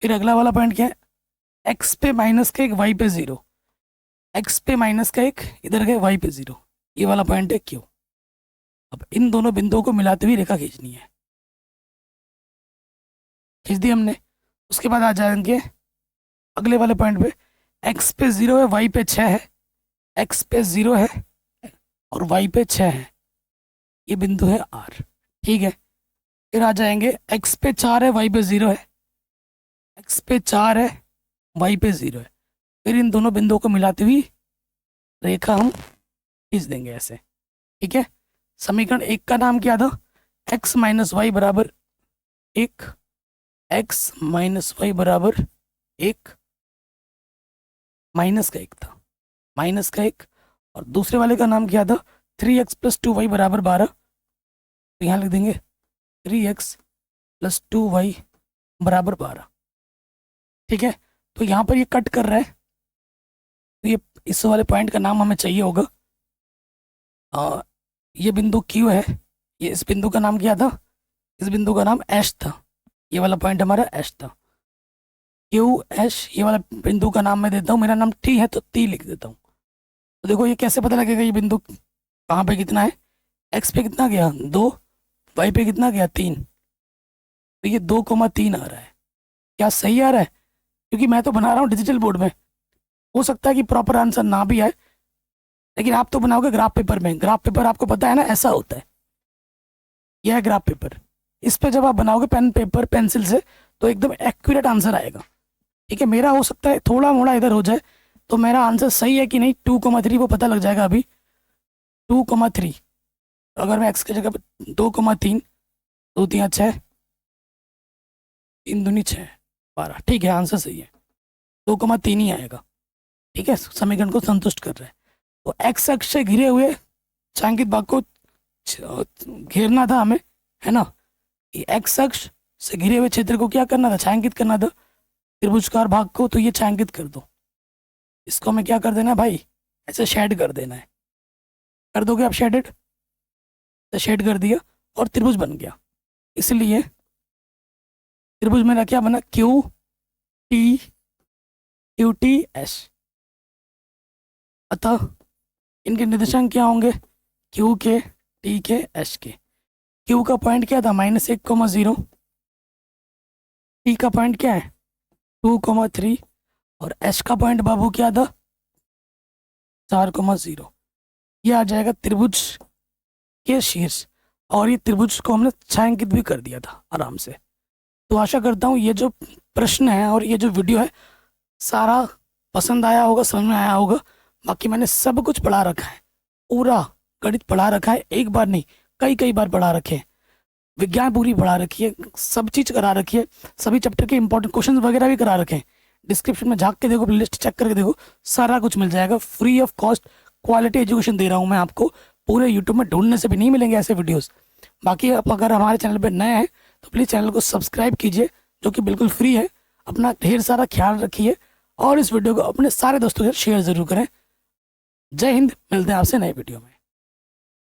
फिर अगला वाला पॉइंट क्या है? एक्स पे -1 वाई पे 0, एक्स पे -1 इधर गए वाई पे 0, ये वाला पॉइंट है क्यू। अब इन दोनों बिंदुओं को मिलाते हुए रेखा खींचनी है। खींच दी हमने। उसके बाद आ जाएंगे अगले वाले पॉइंट पे। एक्स पे 0 है, वाई पे 6 है, एक्स पे 0 है और वाई पे 6 है, ये बिंदु है आर। ठीक है, फिर आ जाएंगे एक्स पे 4 है, वाई पे 0 है, एक्स पे 4 है, वाई पे 0 है। फिर इन दोनों बिंदुओं को मिलाते हुए रेखा हम खींच देंगे ऐसे। ठीक है, समीकरण 1 का नाम क्या था? एक्स माइनस वाई बराबर 1, एक्स माइनस वाई बराबर 1, माइनस का 1 था, माइनस का 1। और दूसरे वाले का नाम क्या था? 3x + 2y बराबर 12। तो यहाँ लिख देंगे 3x + 2y बराबर 12। ठीक है, तो यहाँ पर ये कट कर रहा है, तो ये इस वाले पॉइंट का नाम हमें चाहिए होगा। ये बिंदु Q है, ये इस बिंदु का नाम क्या था? इस बिंदु का नाम एश था, ये वाला पॉइंट हमारा एश था। क्यू एश, ये वाला बिंदु का नाम मैं देता हूँ, मेरा नाम टी है तो टी लिख देता हूँ। तो देखो ये कैसे पता लगेगा ये बिंदु कहाँ पे कितना है? एक्स पे कितना गया 2, वाई पे कितना गया 3, तो ये 2,3 आ रहा है। क्या सही आ रहा है? क्योंकि मैं तो बना रहा हूँ डिजिटल बोर्ड में, हो सकता है कि प्रॉपर आंसर ना भी आए, लेकिन आप तो बनाओगे ग्राफ पेपर में। ग्राफ पेपर आपको पता है ना, ऐसा होता है। यह है ग्राफ पेपर, इस पे जब आप बनाओगे पेन पेपर पेंसिल से तो एकदम एक्यूरेट आंसर आएगा। ठीक है, मेरा हो सकता है थोड़ा मोड़ा इधर हो जाए, तो मेरा आंसर सही है कि नहीं 2,3 वो पता लग जाएगा अभी। 2,3, अगर मैं एक्स की जगह पे 2,3, 2 3 6, 3 दूनी 6 12, ठीक है आंसर सही है, 2,3 ही आएगा। ठीक है, समीकरण को संतुष्ट कर रहा है। तो एक्स अक्ष से घिरे हुए छायांकित भाग को घेरना था हमें, है ना। ये एक्स अक्ष से घिरे हुए क्षेत्र को क्या करना था? छायांकित करना था त्रिभुजकार भाग को। तो ये छायांकित कर दो, इसको हमें क्या कर देना है भाई? ऐसे शेड कर देना है। कर दोगे आप शेडेड? तो शेड कर दिया और त्रिभुज बन गया। इसलिए त्रिभुज मेरा क्या बना? Q T S. अतः इनके निर्देशांक क्या होंगे? क्यू के, टी के, एस के। क्यू का पॉइंट क्या था? -1,0। टी का पॉइंट क्या है? 2,3। और एस का पॉइंट बाबू क्या था? 4,0। ये आ जाएगा त्रिभुज के शीर्ष, और ये त्रिभुज को हमने छायांकित भी कर दिया था आराम से। तो आशा करता हूँ ये जो प्रश्न है और ये जो वीडियो है सारा पसंद आया होगा, समझ में आया होगा। बाकी मैंने सब कुछ पढ़ा रखा है, पूरा गणित पढ़ा रखा है, एक बार नहीं कई बार पढ़ा रखे हैं। विज्ञान पूरी पढ़ा रखी है, सब चीज़ करा रखी है, सभी चैप्टर के इंपॉर्टेंट क्वेश्चन वगैरह भी करा रखे हैं। डिस्क्रिप्शन में झाँक के देखो, लिस्ट चेक करके देखो, सारा कुछ मिल जाएगा। Free of cost quality education दे रहा हूँ मैं आपको। पूरे यूट्यूब में ढूंढने से भी नहीं मिलेंगे ऐसे वीडियोस। बाकी आप अगर हमारे चैनल पर नए हैं तो प्लीज़ चैनल को सब्सक्राइब कीजिए, जो कि बिल्कुल फ्री है। अपना ढेर सारा ख्याल रखिए और इस वीडियो को अपने सारे दोस्तों के साथ शेयर ज़रूर करें। जय हिंद, मिलते हैं आपसे नए वीडियो में।